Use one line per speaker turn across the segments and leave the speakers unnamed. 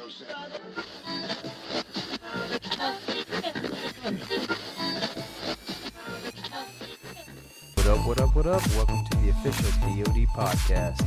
What up? Welcome to the official DoD Podcast.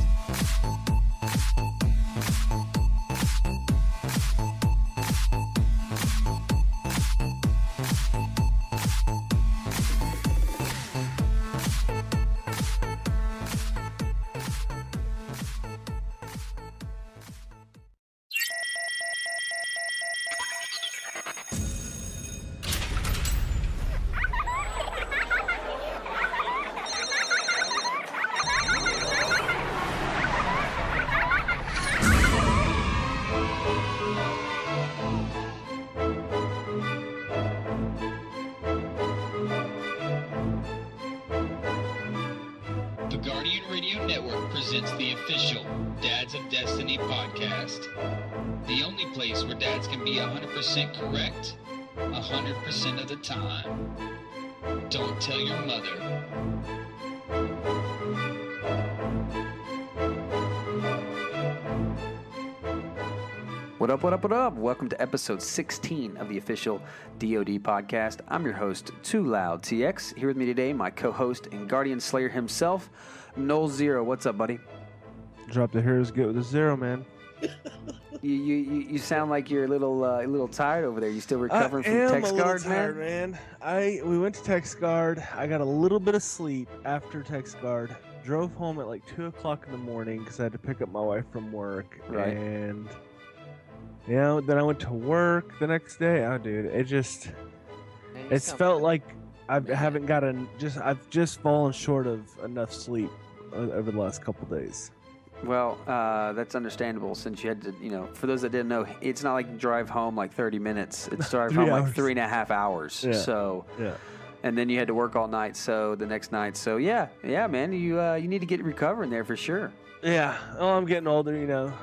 Presents the official Dads of Destiny podcast. The only place where dads can be 100% correct 100% of the time. Don't tell your mother.
What up? Welcome to episode 16 of the official DoD podcast. I'm your host, TwoLoudtx. Here with me today, my co-host and Guardian Slayer himself, Nolxero. What's up, buddy?
Drop the heroes good with a zero, man.
You sound like you're a little tired over there. You still recovering from Tex Guard,
man? We went to Tex Guard. I got a little bit of sleep after Tex Guard. Drove home at like 2 o'clock in the morning because I had to pick up my wife from work.
Right.
And then I went to work the next day. Oh, dude, it's felt like I've just fallen short of enough sleep over the last couple days.
Well, that's understandable since you had to, for those that didn't know, it's not like drive home like 30 minutes. It's drive home like 3.5 hours.
Yeah.
So,
yeah. And
then you had to work all night. So the next night. So yeah, man, you need to get recovering there for sure.
Yeah. Oh, I'm getting older,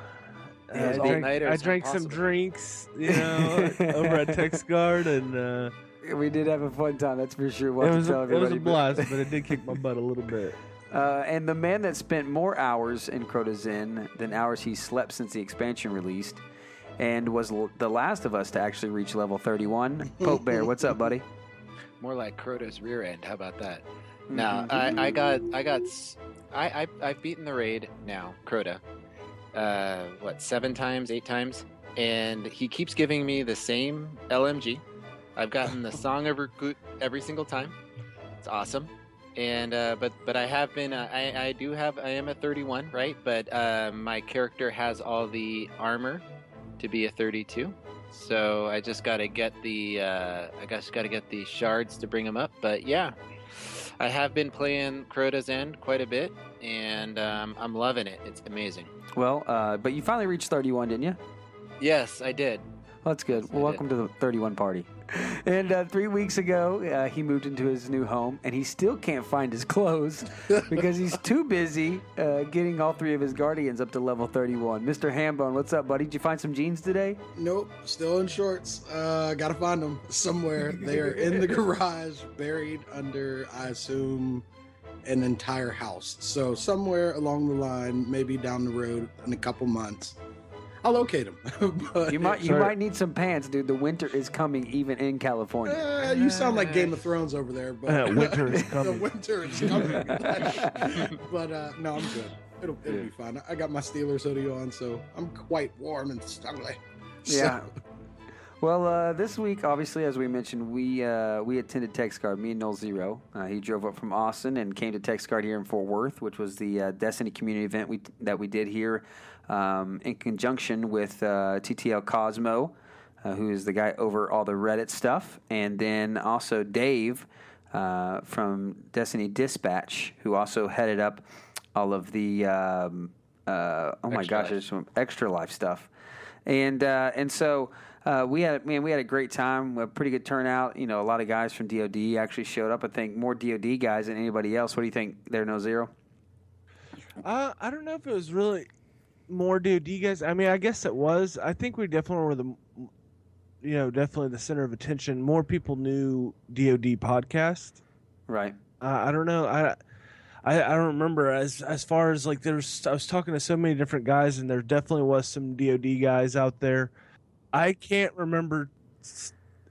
I drank some drinks, over at Tex Guard, and
we did have a fun time. That's for sure.
It was a blast, but it did kick my butt a little bit.
And the man that spent more hours in Crota's Inn than hours he slept since the expansion released, and was the last of us to actually reach level 31, Popebear. What's up, buddy?
More like Crota's rear end. How about that?
Mm-hmm.
No, I've beaten the raid now, Crota. 7 times, 8 times, and he keeps giving me the same LMG. I've gotten the Song of Recruit every single time. It's awesome. And but I have been I am a 31, right? But my character has all the armor to be a 32. So I just got to get the shards to bring him up. But yeah, I have been playing Crota's End quite a bit, and I'm loving it. It's amazing.
Well, but you finally reached 31, didn't you?
Yes, I did.
Well, that's good. Well, welcome to the 31 party. And 3 weeks ago, he moved into his new home, and he still can't find his clothes because he's too busy getting all 3 of his guardians up to level 31. Mr. Hambone, what's up, buddy? Did you find some jeans today?
Nope, still in shorts. Gotta find them somewhere. They are in the garage, buried under, I assume, an entire house. So somewhere along the line, maybe down the road in a couple months, I'll locate them. But
you might need some pants, dude. The winter is coming, even in California.
You sound like Game of Thrones over there, but
winter is coming.
The winter is coming. But no, I'm good. It'll be fine. I got my Steelers hoodie on, so I'm quite warm and snuggly.
Yeah. Well, this week, obviously, as we mentioned, we attended Tex Guard. Me and Nolxero. He drove up from Austin and came to Tex Guard here in Fort Worth, which was the Destiny community event that we did here in conjunction with TTL Cozmo, who is the guy over all the Reddit stuff, and then also Dave from Destiny Dispatch, who also headed up all of the there's some extra life stuff, and so. We had a great time, a pretty good turnout. A lot of guys from DoD actually showed up. I think more DoD guys than anybody else. What do you think there, Nolxero?
I don't know if it was really more DoD guys. I mean, I guess it was. I think we definitely were definitely the center of attention. More people knew DoD Podcast.
Right.
I don't know. I don't remember as far as like I was talking to so many different guys, and there definitely was some DoD guys out there. I can't remember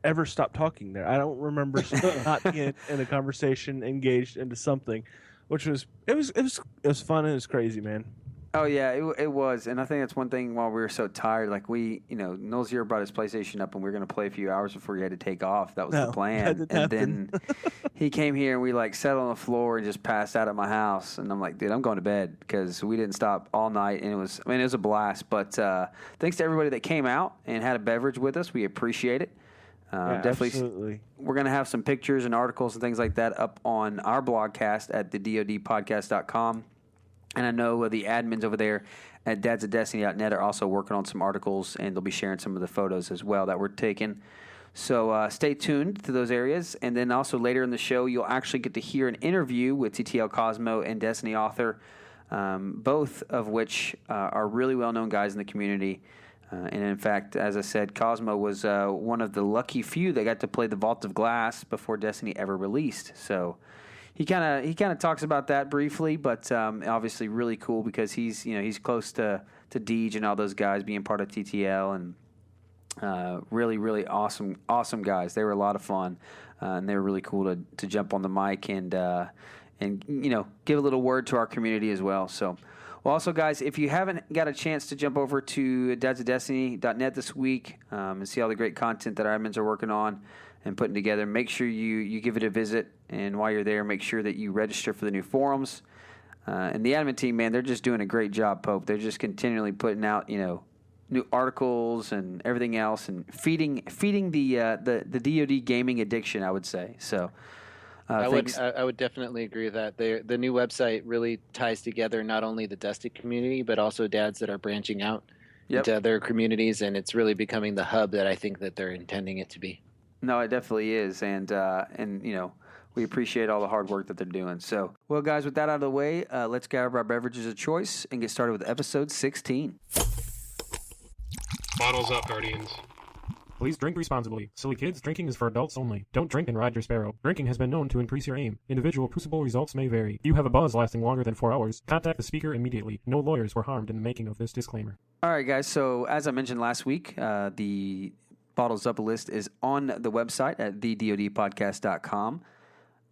ever stop talking there. I don't remember not being in a conversation engaged into something, which was fun and it was crazy, man.
Oh yeah, it was, and I think that's one thing. While we were so tired, like Nolxero brought his PlayStation up, and we were going to play a few hours before he had to take off. That was the plan. And then he came here, and we sat on the floor and just passed out at my house. And I'm like, dude, I'm going to bed because we didn't stop all night, and it was a blast. But thanks to everybody that came out and had a beverage with us. We appreciate it. Definitely.
Absolutely.
We're going to have some pictures and articles and things like that up on our blogcast at the DoDpodcast.com. And I know the admins over there at dadsofdestiny.net are also working on some articles, and they'll be sharing some of the photos as well that were taken. So stay tuned to those areas. And then also later in the show, you'll actually get to hear an interview with TTL Cozmo and Destiny author, both of which are really well-known guys in the community. And in fact, as I said, Cozmo was one of the lucky few that got to play the Vault of Glass before Destiny ever released. So he kind of talks about that briefly, but obviously really cool because he's close to Deej and all those guys being part of TTL, and really, really awesome guys. They were a lot of fun, and they were really cool to jump on the mic and give a little word to our community as well. So. Well, also, guys, if you haven't got a chance to jump over to dadsofdestiny.net this week and see all the great content that our admins are working on and putting together, make sure you give it a visit. And while you're there, make sure that you register for the new forums. And the admin team, man, they're just doing a great job, Pope. They're just continually putting out, new articles and everything else, and feeding the DoD gaming addiction, I would say. So.
I would definitely agree with that. The new website really ties together not only the Dusty community, but also dads that are branching out into other communities, and it's really becoming the hub that I think that they're intending it to be.
No, it definitely is, and we appreciate all the hard work that they're doing. So, well, guys, with that out of the way, let's grab our beverages of choice and get started with episode 16.
Bottles up, Guardians. Please drink responsibly. Silly kids, drinking is for adults only. Don't drink and ride your Sparrow. Drinking has been known to increase your aim. Individual crucible results may vary. If you have a buzz lasting longer than 4 hours, contact the speaker immediately. No lawyers were harmed in the making of this disclaimer.
All right, guys. So, as I mentioned last week, the Bottles Up list is on the website at thedodpodcast.com.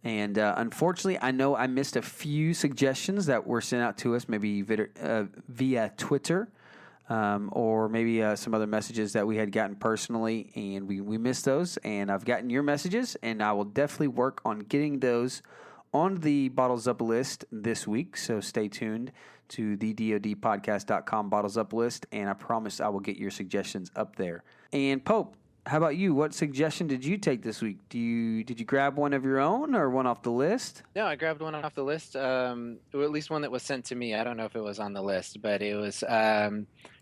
And unfortunately, I know I missed a few suggestions that were sent out to us, maybe via Twitter. Or maybe some other messages that we had gotten personally, and we missed those. And I've gotten your messages, and I will definitely work on getting those on the Bottles Up list this week. So stay tuned to the DoDpodcast.com Bottles Up list, and I promise I will get your suggestions up there. And Pope, how about you? What suggestion did you take this week? Did you grab one of your own or one off the list?
No, I grabbed one off the list, or at least one that was sent to me. I don't know if it was on the list, but it was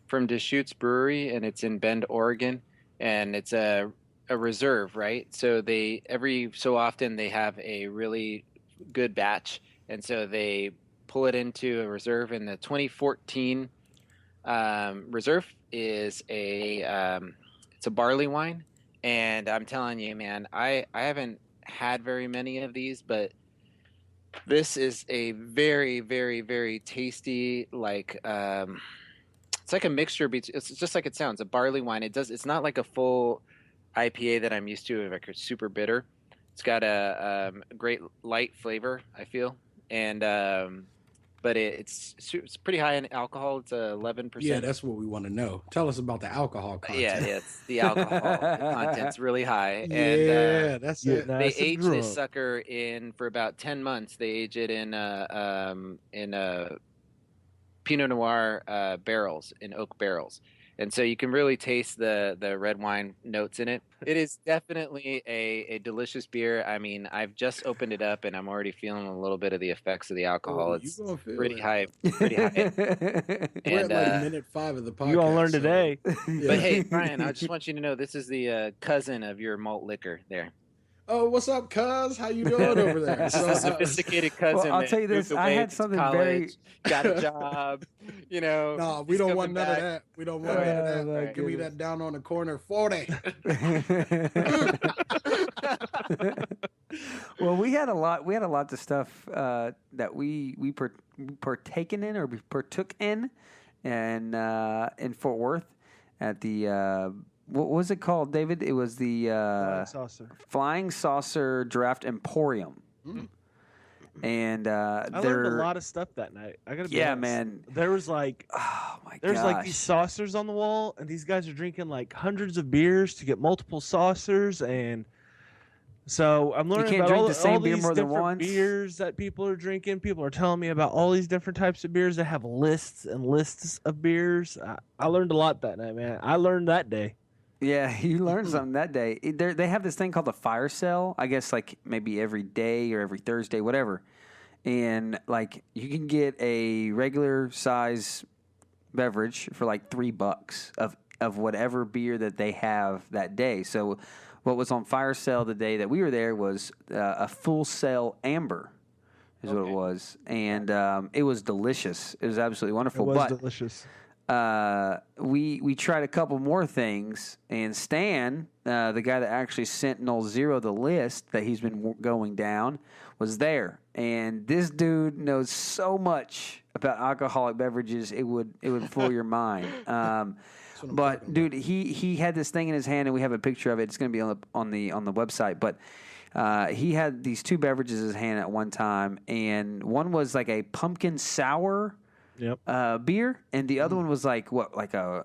from Deschutes Brewery, and it's in Bend, Oregon, and it's a reserve, right? So they every so often they have a really good batch, and so they pull it into a reserve. And the 2014 reserve is it's a barley wine, and I'm telling you, man, I haven't had very many of these, but this is a very, very, very tasty, it's like a mixture. It's just like it sounds, a barley wine. It's not like a full IPA that I'm used to, like it's super bitter. It's got a great light flavor, I feel, and but it's pretty high in alcohol. It's 11%.
Yeah, that's what we want to know. Tell us about the alcohol content.
Yeah, it's the alcohol content's really high.
Yeah, that's it.
They age this sucker in for about 10 months. They age it in Pinot Noir barrels, in oak barrels. And so you can really taste the red wine notes in it. It is definitely a delicious beer. I mean, I've just opened it up, and I'm already feeling a little bit of the effects of the alcohol. It's pretty high. Pretty high.
We're at minute 5 of the podcast.
You all learned today.
Yeah.
But hey, Brian, I just want you to know this is the cousin of your malt liquor there.
Oh, what's up, cuz? How you doing over there?
So, sophisticated cousin.
Well, I'll tell you this. I had something
got a job.
No, we don't want none of that. We don't want none of that. Right. Give me that down on the corner 40.
Well, we had a lot of stuff that we partaken in or we partook in Fort Worth at the what was it called, David? It was the Flying Saucer Draft Emporium.
Mm.
And
I learned a lot of stuff that night. I gotta be honest.
man.
There was like,
Oh my
there's
gosh.
like these saucers on the wall, and these guys are drinking like hundreds of beers to get multiple saucers, and so I'm learning
can't
about
drink
all,
the same
all
beer
these
more than
different
once?
beers that people are drinking. People are telling me about all these different types of beers. They have lists and lists of beers. I learned a lot that night, man. I learned that day.
Yeah, you learned something that day. They have this thing called the fire sale. I guess like maybe every day or every Thursday, whatever. And like you can get a regular size beverage for like $3 of whatever beer that they have that day. So what was on fire sale the day that we were there was a Full Sail Amber is what it was. And it was delicious. It was absolutely wonderful.
It was delicious.
We tried a couple more things, and Stan, the guy that actually sent Nolxero the list that he's been going down, was there. And this dude knows so much about alcoholic beverages, it would fool your mind. But dude, he had this thing in his hand, and we have a picture of it. It's going to be on the website, but. He had these two beverages in his hand at one time, and one was like a pumpkin sour beer, and the other one was like a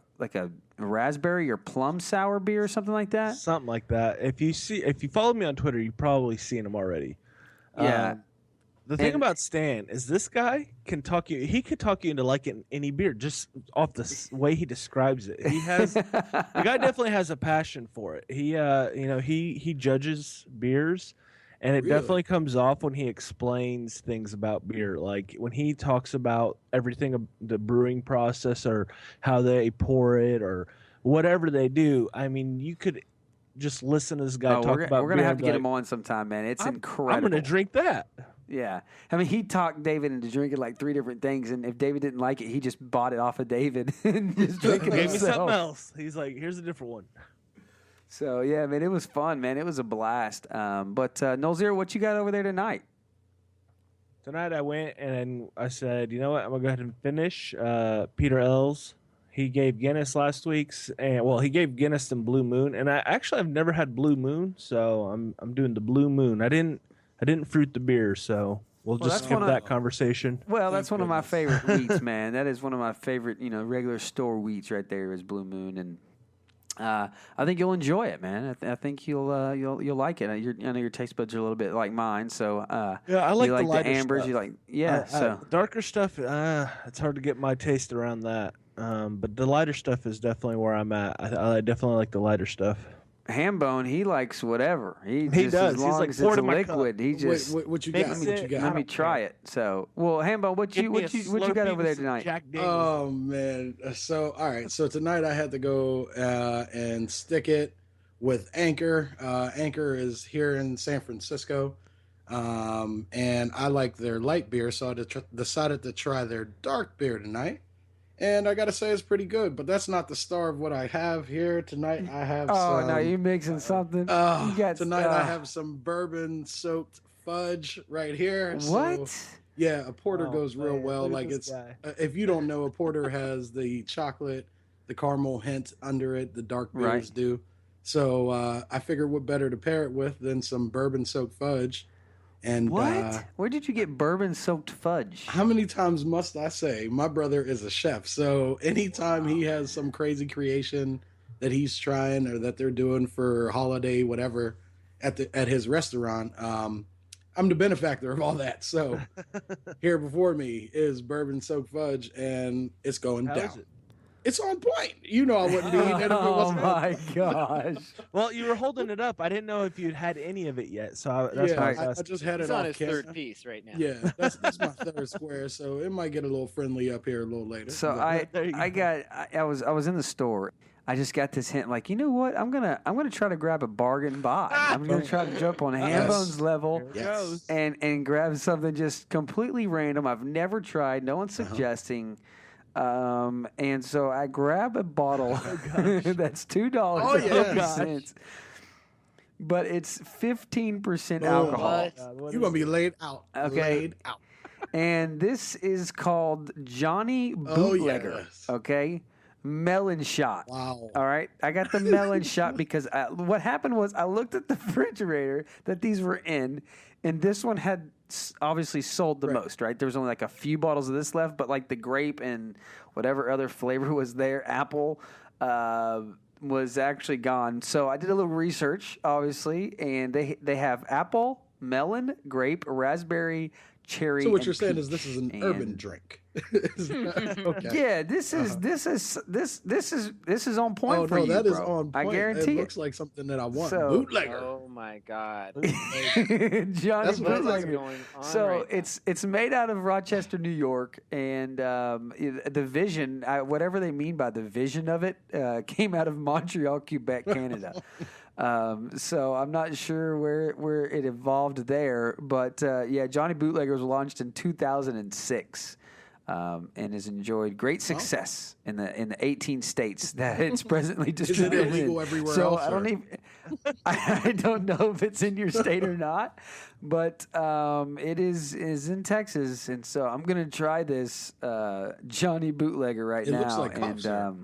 raspberry or plum sour beer or something like that.
Something like that. If you follow me on Twitter, you've probably seen him already.
Yeah.
The thing about Stan is this guy can talk you. He could talk you into liking any beer just off the way he describes it. He has the guy definitely has a passion for it. He judges beers, and it definitely comes off when he explains things about beer. Like when he talks about everything, the brewing process or how they pour it or whatever they do. I mean, you could just listen to this guy talk about.
We're gonna have to get him on sometime, man. It's incredible.
I'm gonna drink that.
Yeah. I mean, he talked David into drinking like 3 different things, and if David didn't like it, he just bought it off of David and just drank it
Gave me
himself.
something else. He's like, here's a different one.
So, yeah, man, it was fun, man. It was a blast. But, Nolxero, what you got over there tonight?
Tonight I went and I said, you know what? I'm going to go ahead and finish Peter L's. He gave Guinness last week's, and he gave Guinness and Blue Moon, and I've never had Blue Moon, so I'm doing the Blue Moon. I didn't fruit the beer, so we'll just skip that conversation.
Well, that's one of my favorite wheats, man. That is one of my favorite, regular store wheats right there is Blue Moon, and I think you'll enjoy it, man. I think you'll like it. I know your taste buds are a little bit like mine, so
I like the lighter
ambers.
stuff.
You like so
darker stuff. It's hard to get my taste around that. But the lighter stuff is definitely where I'm at. I definitely like the lighter stuff.
Hambone, he likes whatever. He
does.
As long
He's like,
as it's a
my
liquid,
cup.
he just.
What you got?
Mix
What
it.
you got?
Let me try it. So, well, Hambone, what you got over there tonight?
Oh man! So all right. So tonight I had to go and stick it with Anchor. Anchor is here in San Francisco, and I like their light beer, so I decided to try their dark beer tonight. And I gotta say it's pretty good, but that's not the star of what I have here tonight. I have
Oh, no, you mixing something? You got
tonight I have some bourbon-soaked fudge right here.
What?
So, yeah, a porter goes real well. Like it's if you don't know, a porter has the chocolate, the caramel hint under it. The dark beers do. So I figured what better to pair it with than some bourbon-soaked fudge. And
what? Where did you get bourbon-soaked fudge?
How many times must I say? My brother is a chef, so anytime he has some crazy creation that he's trying or that they're doing for holiday, whatever, at his restaurant, I'm the benefactor of all that. So here before me is bourbon-soaked fudge, and it's going down. Is it? It's on point. You know I wouldn't be eating it if it wasn't.
Oh my gosh!
Well, you were holding it up. I didn't know if you'd had any of it yet, so that's why I
just had it
He's
on
on his
camera.
third piece right now.
Yeah, that's my third square, so it might get a little friendly up here a little later.
So I was in the store. I just got this hint, like, you know what? I'm gonna try to grab a bargain buy. I'm gonna try to jump on Hambone's level and grab something just completely random. I've never tried. No one's suggesting. And so I grab a bottle that's $2.50, but it's 15% alcohol.
You're gonna be laid out.
Okay.
Laid out.
And this is called Johnny Bootlegger.
Oh, yes.
Okay. melon shot.
Wow.
All right, I got the melon shot because what happened was I looked at the refrigerator that these were in, and this one had obviously sold the most. Right, there was only like a few bottles of this left, but like the grape and whatever other flavor was there, apple, was actually gone. So I did a little research, obviously, and they have apple, melon, grape, raspberry, cherry.
So what
and
you're saying
peach.
is this is an
And-
urban drink. Okay.
Yeah, this is on point
Oh
for
no,
you,
that is
bro.
on point.
I guarantee
it
it.
looks like something that I want.
So-
Bootlegger.
Oh my god.
Johnny
That's what
What
it's
is
like.
Bootlegger.
going on
So
right now?
it's made out of Rochester, New York, and the vision, whatever they mean by the vision of it, came out of Montreal, Quebec, Canada. So I'm not sure where it evolved there, but yeah, Johnny Bootlegger was launched in 2006. And has enjoyed great success in the 18 states that it's presently
Is it
distributed
illegal
in.
everywhere
So
else?
I don't even I don't know if it's in your state or not, but it is in Texas, and so I'm gonna try this Johnny Bootlegger right
It
now.
looks like cough
and
syrup.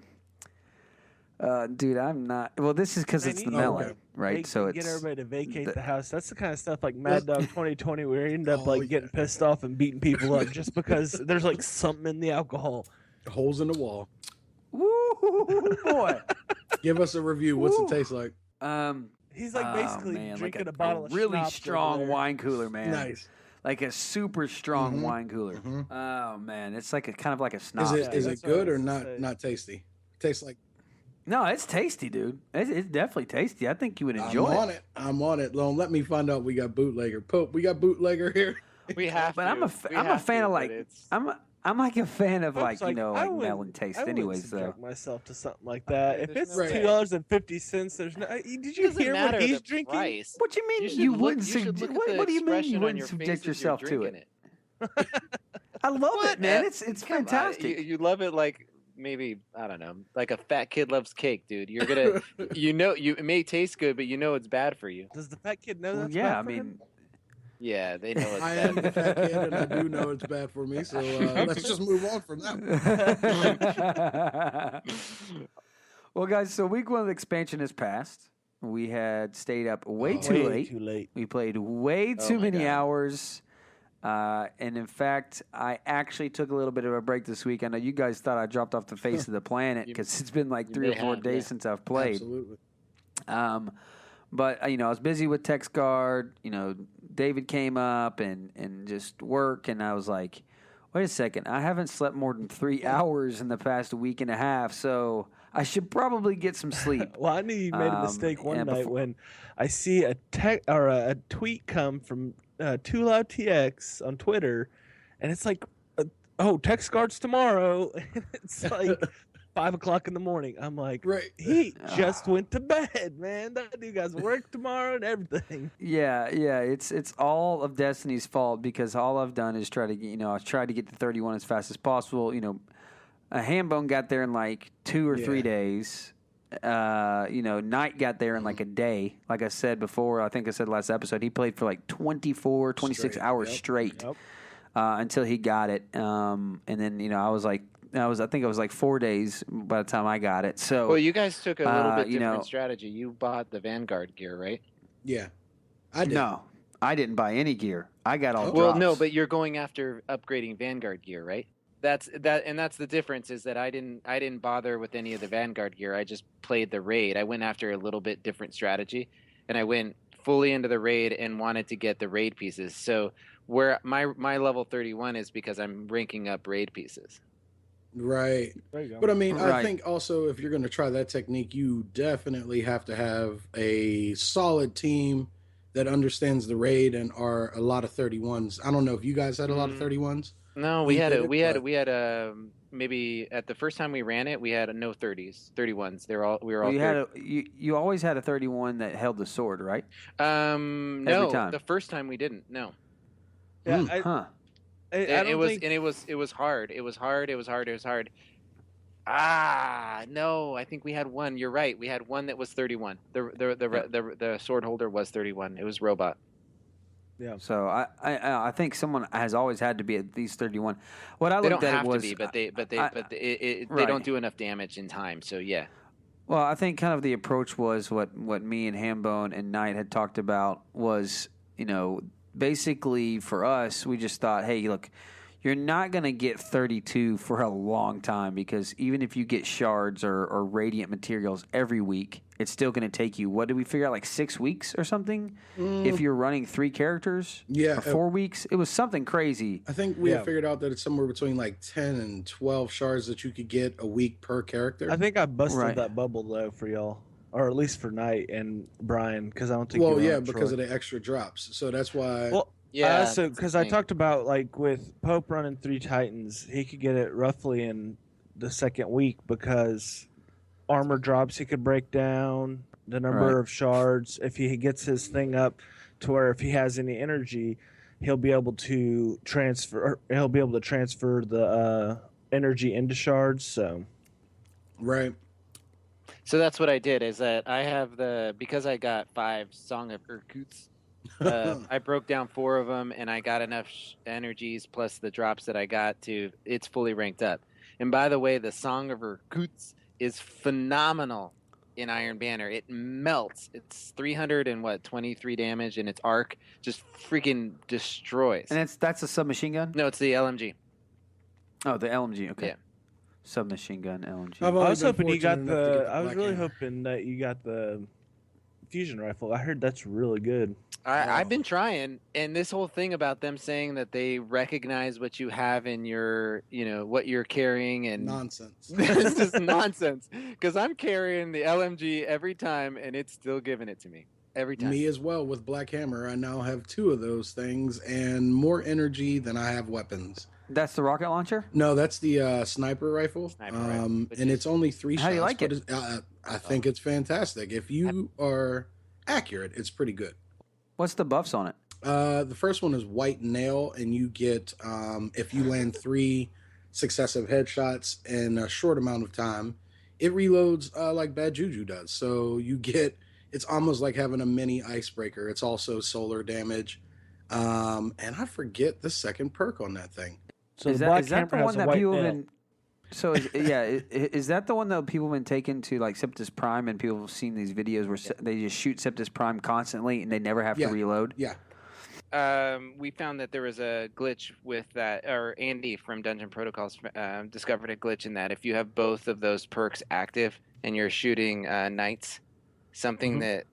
dude, I'm not. Well, this is because
Man,
it's
you
the
need to
melon, right? So
get
it's
everybody to vacate
the-
the house. That's the kind of stuff like Mad Dog 2020 where you end up
Oh,
like getting pissed off and beating people up just because there's like something in the alcohol.
Holes in the wall.
woo boy.
Give us a review. What's
Woo.
it taste like?
He's like
Oh,
basically
man,
drinking
like
a bottle of
really
schnapps over
strong
there.
wine cooler, man.
Nice.
Like a super strong
Mhm.
wine cooler.
Mhm.
Oh man, it's like a kind of like a
Is
snob.
it
Yeah,
is
that's
it
what I
good or
was gonna
not
say.
not tasty? Tastes like
No, it's tasty, dude. It's definitely tasty. I think you would
I'm
enjoy
on it. I'm on it. Lone, let me find out we got bootlegger. Pope, we got bootlegger here.
We have
But
to.
I'm a fan of
but
like
it's-
I'm like a fan of
Pope's
like
I
like
wouldn't-
melon taste.
I wouldn't
Anyways, though.
subject myself to something like that. If
There's
it's
no
way.
$2.50, there's no. Did you
doesn't
hear
matter
what he's
the
drinking?
price.
What do you mean you,
should look-
wouldn't
should
subject?
look at
What,
the
what do you mean
expression
you
on
wouldn't
your face
subject
as you're
yourself to
drinking
it? I love
What?
it, man. It's
Come on,
fantastic.
You love it like maybe I don't know, like a fat kid loves cake, dude. You're gonna, it may taste good, but you know it's bad for you.
Does the fat kid know
Well,
that's
yeah,
bad
I
for him?
mean,
Yeah, they know it's
I
bad.
am the fat kid, and I do know it's bad for me. So let's just move on from that one.
Well, guys, so week one of the expansion has passed. We had stayed up way
Oh.
too
Way
late.
too late.
We played way
Oh
too
my
many
God.
hours. And in fact, I actually took a little bit of a break this week. I know you guys thought I dropped off the face of the planet because it's been like
you
3 or
may
4
have,
days
yeah.
since I've played.
Absolutely.
But I was busy with text guard. David came up and just work, and I was like, wait a second, I haven't slept more than 3 hours in the past week and a half, so I should probably get some sleep.
Well, I knew you made a mistake one
and
night
before-
when I see a a tweet come from TwoLoudtx on Twitter, and it's like, "Oh, text guards tomorrow." And it's like 5:00 in the morning. I'm like,
Right.
he just went to bed, man. That dude got work tomorrow and everything.
Yeah, it's all of Destiny's fault because all I've done is try to get, I've tried to get to 31 as fast as possible. A Hambone got there in like 2 or 3
Yeah.
days. Knight got there in like a day. Like I said before, I think I said last episode, he played for like 24, 26
Straight,
hours
yep.
straight
Yep.
until he got it. And then, I think it was like 4 days by the time I got it. So,
Well, you guys took a little bit
you
different
know-
strategy. You bought the Vanguard gear, right?
Yeah. I did.
no, I didn't buy any gear. I got all
Oh.
Well, no,
drops.
but you're going after upgrading Vanguard gear, right? That's the difference is that I didn't bother with any of the Vanguard gear. I just played the raid. I went after a little bit different strategy, and I went fully into the raid and wanted to get the raid pieces. So where my level 31 is because I'm ranking up raid pieces.
Right.
There you go.
But I mean, I
Right.
think also if you're going to try that technique, you definitely have to have a solid team that understands the raid and are a lot of 31s. I don't know if you guys had a lot of 31s.
No,
We
we had
did
a
it,
we had a maybe at the first time we ran it, we had no 30s, 31s. We were all
Well, you
30.
had you always had a 31 that held the sword, right?
No,
every time.
the first time we didn't. No.
Yeah,
Hmm.
I
Huh.
It was
think
and it was hard. It was hard. Ah, no, I think we had one. You're right. We had one that was 31. The sword holder was 31. It was robot.
Yeah.
So I think someone has always had to be at least 31. What I
They
looked
don't
at
have
it was,
to be, but they
right.
don't do enough damage in time. So yeah.
Well, I think kind of the approach was what me and Hambone and Knight had talked about was, basically for us, we just thought, hey, look, you're not going to get 32 for a long time because even if you get shards or radiant materials every week, it's still going to take you, what did we figure out, like 6 weeks or something? If you're running 3 characters?
Yeah.
Or 4 weeks? It was something crazy.
I think we had figured out that it's somewhere between like 10 and 12 shards that you could get a week per character.
I think I busted
Right.
that bubble though for y'all, or at least for Knight and Brian, because I don't think.
Well,
you were
yeah,
on
because
Troy.
of the extra drops. So that's why.
Well,
Yeah.
so
that's the
because I
thing.
talked about like with Pope running 3 Titans, he could get it roughly in the second week because armor drops he could break down, the number
Right.
of shards. If he gets his thing up to where if he has any energy, he'll be able to transfer. He'll be able to transfer the energy into shards. So
Right.
So that's what I did. Is that I have because I got 5 Song of Irkuts. I broke down 4 of them, and I got enough energies plus the drops that I got to. It's fully ranked up. And by the way, the Song of Irkuts is phenomenal in Iron Banner. It melts. It's 323 damage, and its arc just freaking destroys.
And that's a submachine gun?
No, it's the LMG.
Oh, the LMG. Okay.
Yeah.
Submachine gun, LMG.
I've
I
only
was
been
hoping you got
fortunate enough to
the.
get
I was
Black
really
Hammer.
hoping that you got the fusion rifle. I heard that's really good.
I've been trying, and this whole thing about them saying that they recognize what you have in your, what you're carrying, and
Nonsense.
it's just nonsense. Because I'm carrying the LMG every time, and it's still giving it to me every time.
Me as well with Black Hammer. I now have 2 of those things and more energy than I have weapons.
That's the rocket launcher?
No, that's the sniper rifle.
Sniper rifle, which
and
is-
it's only 3
How do
shots.
you like
but
it?
I think it's fantastic. If you are accurate, it's pretty good.
What's the buffs on it?
The first one is White Nail, and you get, if you land 3 successive headshots in a short amount of time, it reloads like Bad Juju does. So you get, it's almost like having a mini icebreaker. It's also solar damage. And I forget the second perk on that thing.
So
is
the
that,
Black
is that
Hammer
the
has
one
a
that
white
people have
nail.
been... So, is that the one that people have been taking to, like, Septus Prime, and people have seen these videos where they just shoot Septus Prime constantly, and they never have
Yeah.
to reload?
Yeah.
We found that there was a glitch with that, or Andy from Dungeon Protocols discovered a glitch in that if you have both of those perks active and you're shooting knights, something that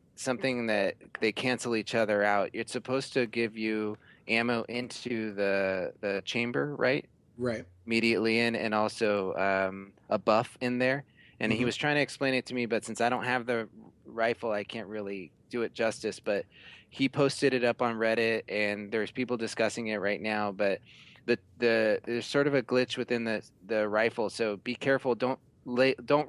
they cancel each other out. It's supposed to give you ammo into the chamber, right?
Right.
Immediately in, and also a buff in there. And he
Mhm.
was trying to explain it to me, but since I don't have the rifle, I can't really do it justice. But he posted it up on Reddit, and there's people discussing it right now. But there's sort of a glitch within the rifle, so be careful. Don't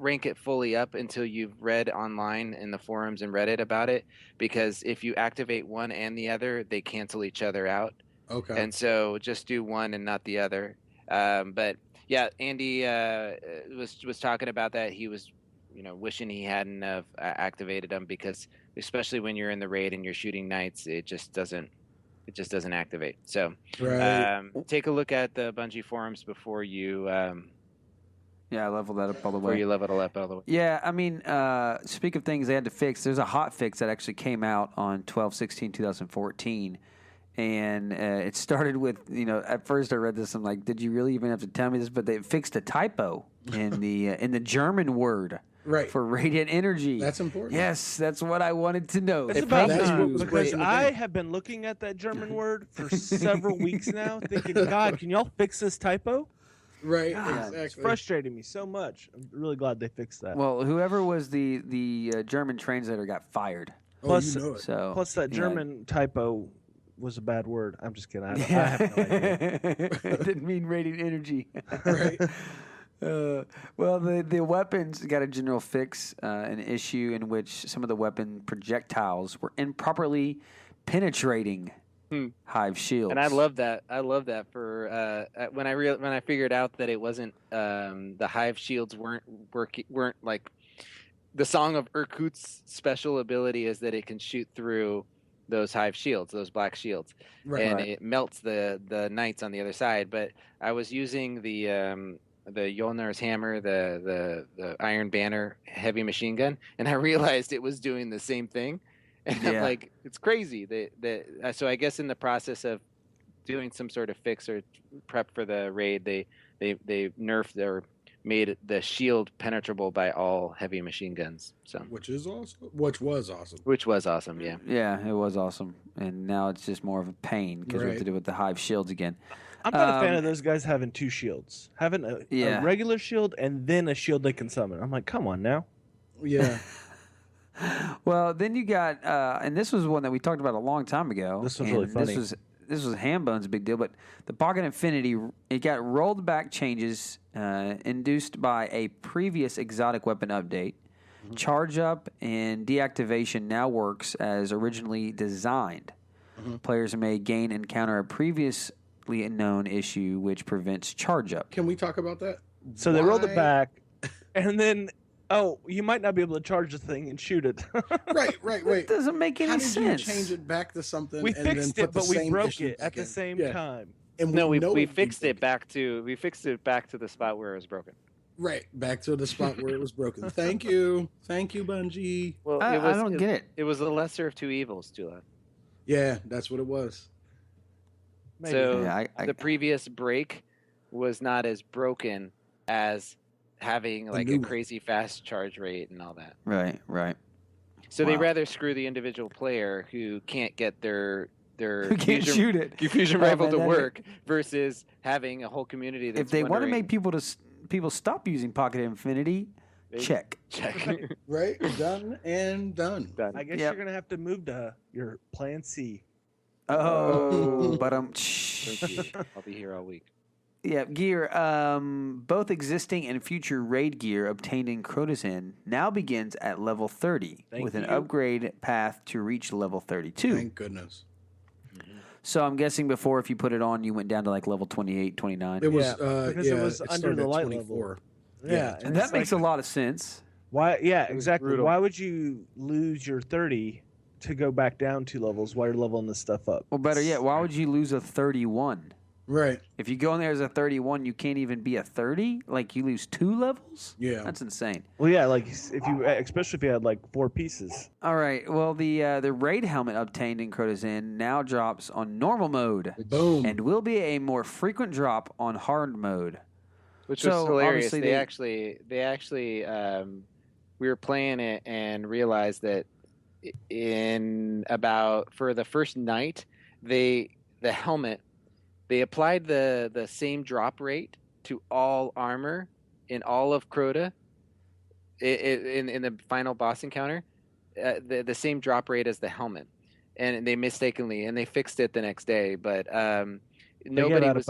rank it fully up until you've read online in the forums and Reddit about it, because if you activate one and the other, they cancel each other out.
Okay.
And so just do one and not the other. But yeah, Andy was talking about that. He was, wishing he hadn't have activated them, because especially when you're in the raid and you're shooting knights, it just doesn't activate. So
Right.
take a look at the Bungie forums before you
Yeah, I leveled that up all the way.
level it up all the way.
Yeah, I mean, speak of things they had to fix, there's a hot fix that actually came out on 12/16/2014. And it started with, at first I read this, I'm like, did you really even have to tell me this? But they fixed a typo in the German word
Right.
for radiant energy.
That's important.
Yes, that's what I wanted to know.
It's
They
about
probably
time
was
because
breaking the
I
bank.
have been looking at that German word for several weeks now, thinking, God, can y'all fix this typo?
Right.
God,
Exactly.
it's frustrating me so much. I'm really glad they fixed that.
Well, whoever was the German translator got fired.
Oh,
Plus-
you know it.
So
Plus, that
yeah.
German typo was a bad word. I'm just kidding. I have no idea.
It didn't mean radiant energy.
Right.
Well, the weapons got a general fix, an issue in which some of the weapon projectiles were improperly penetrating hive shields.
And I love that. I love that for when I figured out that it wasn't the hive shields weren't like the Song of Irkut's special ability is that it can shoot through those hive shields, those black shields, and it melts the knights on the other side. But I was using the Mjolnir's hammer, the Iron Banner heavy machine gun, and I realized it was doing the same thing. And I'm like, it's crazy. So I guess in the process of doing some sort of fix or prep for the raid, they nerfed or made the shield penetrable by all heavy machine guns. So
which was awesome.
Yeah.
Yeah, it was awesome. And now it's just more of a pain because we have to do with the hive shields again.
I'm not a fan of those guys having two shields, having a regular shield and then a shield they can summon. I'm like, come on now.
Yeah.
Well, then you got, and this was one that we talked about a long time ago.
This was really funny.
This was Hambone's big deal, but the Pocket Infinity, it got rolled back changes induced by a previous exotic weapon update. Mm-hmm. Charge up and deactivation now works as originally designed. Mm-hmm. Players may encounter a previously known issue which prevents charge up.
Can we talk about that?
So they rolled it back, and then you might not be able to charge the thing and shoot it.
Right.
It doesn't make any sense.
How did you change it back to something?
We
and
fixed
then
it, but we broke it at the same time.
And
we fixed it back to the spot where it was broken.
Right, back to the spot where it was broken. Thank you, Bungie.
Well,
I don't get it.
It was the lesser of two evils, TwoLoud.
Yeah, that's what it was.
Maybe.
So the previous break was not as broken as having like a crazy fast charge rate and all that.
Right.
So they rather screw the individual player who can't get their fusion rifle to work versus having a whole community that's
if they want to make people stop using Pocket Infinity, check.
Right, done and done.
I guess you're gonna have to move to your Plan C.
Oh, but
I'll be here all week.
Yeah, gear. Both existing and future raid gear obtained in Crota now begins at level 30 with an upgrade path to reach level 32.
Thank goodness.
So I'm guessing before, if you put it on, you went down to like level 28, 29.
It was
because it was under the light
24.
level. Yeah,
and that makes a lot of sense.
Why? Yeah, exactly. Brutal. Why would you lose your 30 to go back down 2 levels while you're leveling this stuff up?
Well, better yet, why would you lose a 31?
Right.
If you go in there as a 31, you can't even be a 30? Like, you lose 2 levels?
Yeah.
That's insane.
Well, yeah, like, especially if you had, like, 4 pieces.
All right. Well, the raid helmet obtained in Crota now drops on normal mode.
Boom.
And will be a more frequent drop on hard mode.
Which was hilarious. They actually, we were playing it and realized that for the first night, the helmet, they applied the same drop rate to all armor in all of Crota in the final boss encounter, the same drop rate as the helmet, and they mistakenly they fixed it the next day, but nobody was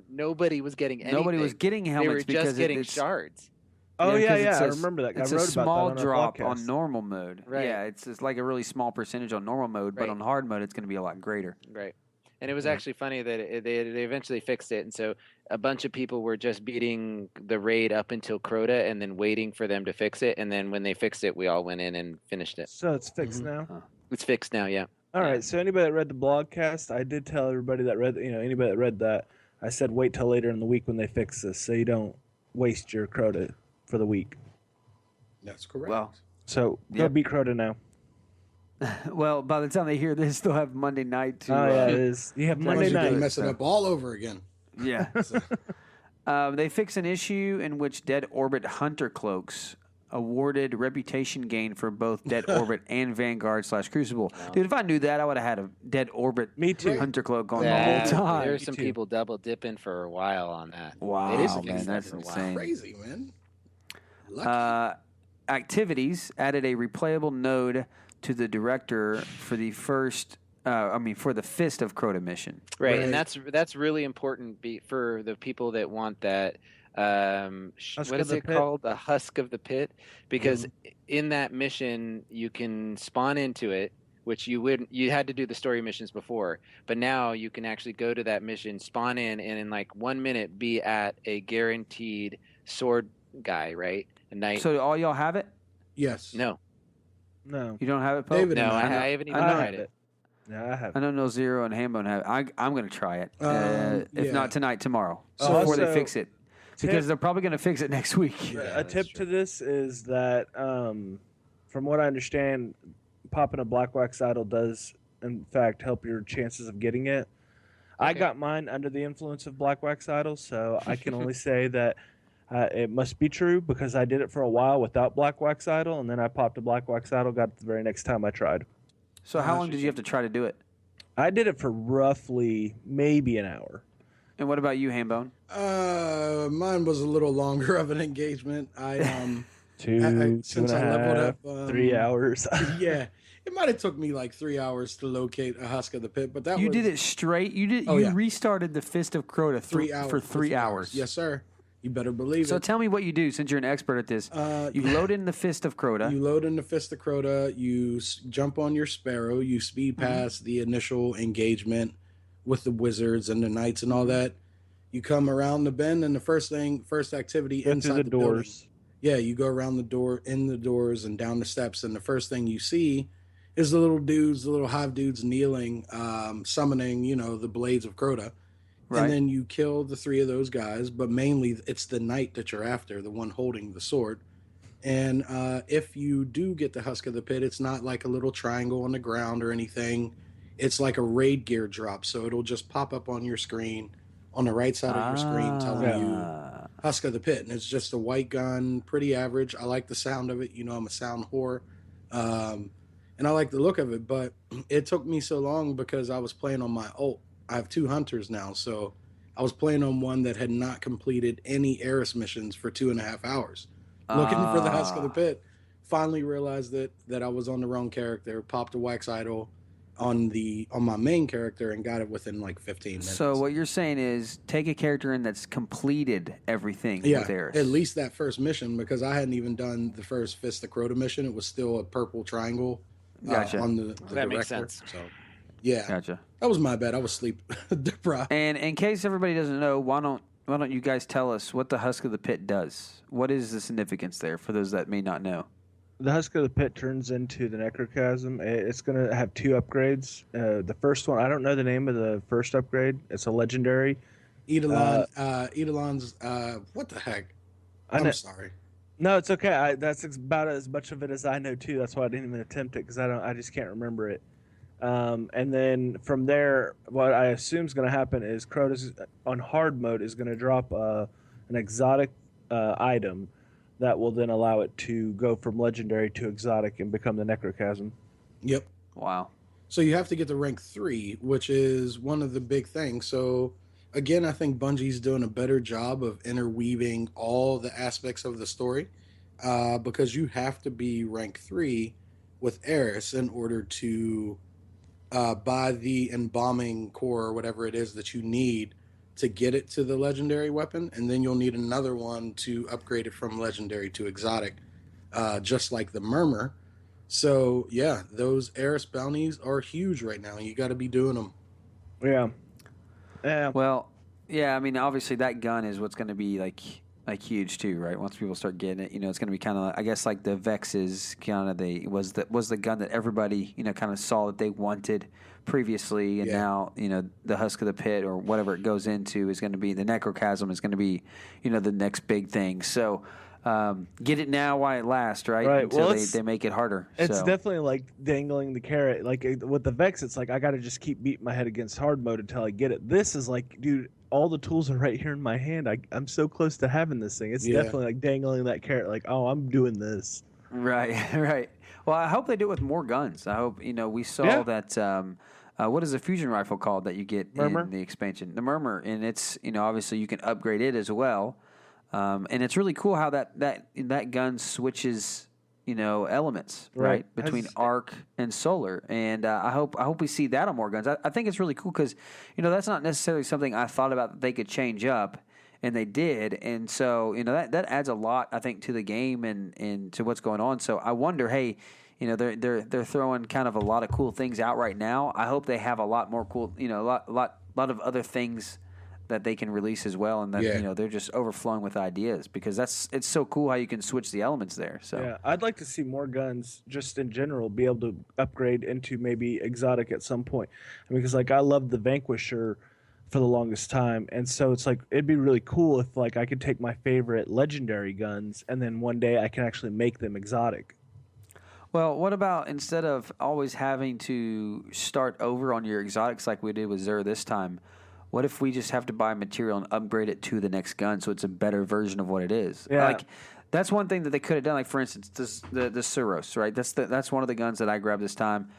nobody was getting anything.
Nobody was getting helmets
they were just getting shards.
Oh yeah, I remember that.
It's a small drop on normal mode.
Right.
Yeah, it's like a really small percentage on normal mode, but on hard mode, it's going to be a lot greater.
Right. And it was actually funny that they eventually fixed it, and so a bunch of people were just beating the raid up until Crota, and then waiting for them to fix it. And then when they fixed it, we all went in and finished it.
So it's fixed now.
It's fixed now, yeah.
All right. So anybody that read the blogcast, I did tell everybody that read, anybody that read that, I said wait till later in the week when they fix this, so you don't waste your Crota for the week.
That's correct.
Well,
so go beat Crota now.
Well, by the time they hear this, they'll have Monday night to.
Oh yeah, it is. You have Monday night.
Mess it up all over again.
Yeah. They fix an issue in which Dead Orbit Hunter cloaks awarded reputation gain for both Dead Orbit and Vanguard / Crucible. Wow. Dude, if I knew that, I would have had a Dead Orbit Hunter cloak on the whole time.
There's some people double dipping for a while on that.
Wow, man, that's insane.
Crazy, man. Lucky.
Activities added a replayable node to the director for the for the Fist of Crota mission.
Right, and that's really important for the people that want that. What is it called? The Husk of the Pit, because in that mission you can spawn into it, which you had to do the story missions before, but now you can actually go to that mission, spawn in, and in like 1 minute be at a guaranteed sword guy, right? A knight.
So all y'all have it?
Yes.
No.
No.
You don't have it, Pope?
David
No,
and
I,
I-
I haven't even
I know
tried it.
Yeah, I have.
I know Nolxero and Hambone have. I'm going to try it. If
yeah.
not tonight, tomorrow.
So
before they
also,
fix it, because
tip-
they're probably going to fix it next week.
Yeah,
A
that's
tip
true.
to this is that, from what I understand, popping a black wax idol does, in fact, help your chances of getting it. I
Okay.
got mine under the influence of black wax idols, so I can only say that it must be true because I did it for a while without black wax idol, and then I popped a black wax idol. Got it the very next time I tried.
So how long did you have to try to do it?
I did it for roughly maybe an hour.
And what about you, Hambone?
Mine was a little longer of an engagement. I
Two
since
and a
I leveled
half,
up
3 hours.
yeah, it might have took me like 3 hours to locate a husk of the pit, but that
You
was
did it straight. You did.
Oh,
you
yeah.
restarted the Fist of Crota
3 hours
for 3 hours.
Yes, sir. You better believe
So
it.
tell me what you do, since you're an expert at this. You load in the Fist of Crota.
You load in the Fist of Crota, you jump on your Sparrow, you speed
Mm-hmm.
past the initial engagement with the wizards and the knights and all that. You come around the bend, and the first activity
Go
inside
through the
building.
doors.
Yeah, you go around the door, in the doors, and down the steps, and the first thing you see is the little dudes, the little hive dudes kneeling, summoning, the blades of Crota.
Right.
And then you kill the 3 of those guys, but mainly it's the knight that you're after, the one holding the sword. And if you do get the Husk of the Pit, it's not like a little triangle on the ground or anything. It's like a raid gear drop, so it'll just pop up on your screen, on the right side of your screen, telling you Husk of the Pit. And it's just a white gun, pretty average. I like the sound of it. I'm a sound whore. And I like the look of it, but it took me so long because I was playing on my ult. I have 2 hunters now, so I was playing on one that had not completed any Eris missions for 2.5 hours, looking for the Husk of the Pit. Finally realized that I was on the wrong character. Popped a wax idol on my main character and got it within like 15 minutes.
So what you're saying is take a character in that's completed everything with Eris.
At least that first mission, because I hadn't even done the first Fist of Crota mission. It was still a purple triangle
Gotcha.
on the
That
director.
makes sense.
So yeah,
Gotcha.
that was my bad. I was sleep deprived.
And in case everybody doesn't know, why don't you guys tell us what the Husk of the Pit does? What is the significance there for those that may not know?
The Husk of the Pit turns into the Necrochasm. It's going to have 2 upgrades. The first one, I don't know the name of the first upgrade. It's a legendary.
Eidolon's, what the heck? I'm sorry.
No, it's okay. That's about as much of it as I know too. That's why I didn't even attempt it because I just can't remember it. And then from there, what I assume is going to happen is Crota's on hard mode is going to drop an exotic item that will then allow it to go from legendary to exotic and become the Necrochasm.
Yep.
Wow.
So you have to get to rank 3, which is one of the big things. So again, I think Bungie's doing a better job of interweaving all the aspects of the story, because you have to be rank 3 with Eris in order to buy the embalming core or whatever it is that you need to get it to the legendary weapon, and then you'll need another one to upgrade it from legendary to exotic, just like the Murmur. So yeah, those Eris bounties are huge right now. You got to be doing them.
Yeah. Yeah.
Well, yeah, I mean, obviously that gun is what's going to be like huge too, right? Once people start getting it, it's going to be kind of, I guess, like the Vex is kind of was the gun that everybody, kind of saw that they wanted previously, and now, the Husk of the Pit or whatever it goes into is going to be the Necrochasm is going to be, the next big thing. So get it now while it lasts, right?
Right.
Until
Well,
they make it harder.
It's
So,
definitely like dangling the carrot. Like with the Vex, it's like I got to just keep beating my head against hard mode until I get it. This is like, dude, all the tools are right here in my hand. I'm so close to having this thing. It's definitely like dangling that carrot. Like, oh, I'm doing this.
Right, right. Well, I hope they do it with more guns. I hope, we saw that. What is the fusion rifle called that you get
Murmur?
in the expansion? The Murmur, and it's obviously you can upgrade it as well, and it's really cool how that gun switches elements right between arc and solar, and I hope we see that on more guns. I think it's really cool because that's not necessarily something I thought about that they could change up, and they did, and so that adds a lot, I think, to the game and to what's going on. So I wonder, hey. They're throwing kind of a lot of cool things out right now. I hope they have a lot more cool, a lot of other things that they can release as well, and that they're just overflowing with ideas because it's so cool how you can switch the elements there. So
yeah, I'd like to see more guns just in general be able to upgrade into maybe exotic at some point. Because like I love the Vanquisher for the longest time, and so it's like it'd be really cool if like I could take my favorite legendary guns and then one day I can actually make them exotic.
Well, what about instead of always having to start over on your exotics like we did with Xur this time, what if we just have to buy material and upgrade it to the next gun so it's a better version of what it is?
Yeah.
Like, that's one thing that they could have done. Like, for instance, the Suros, right? That's one of the guns that I grabbed this time.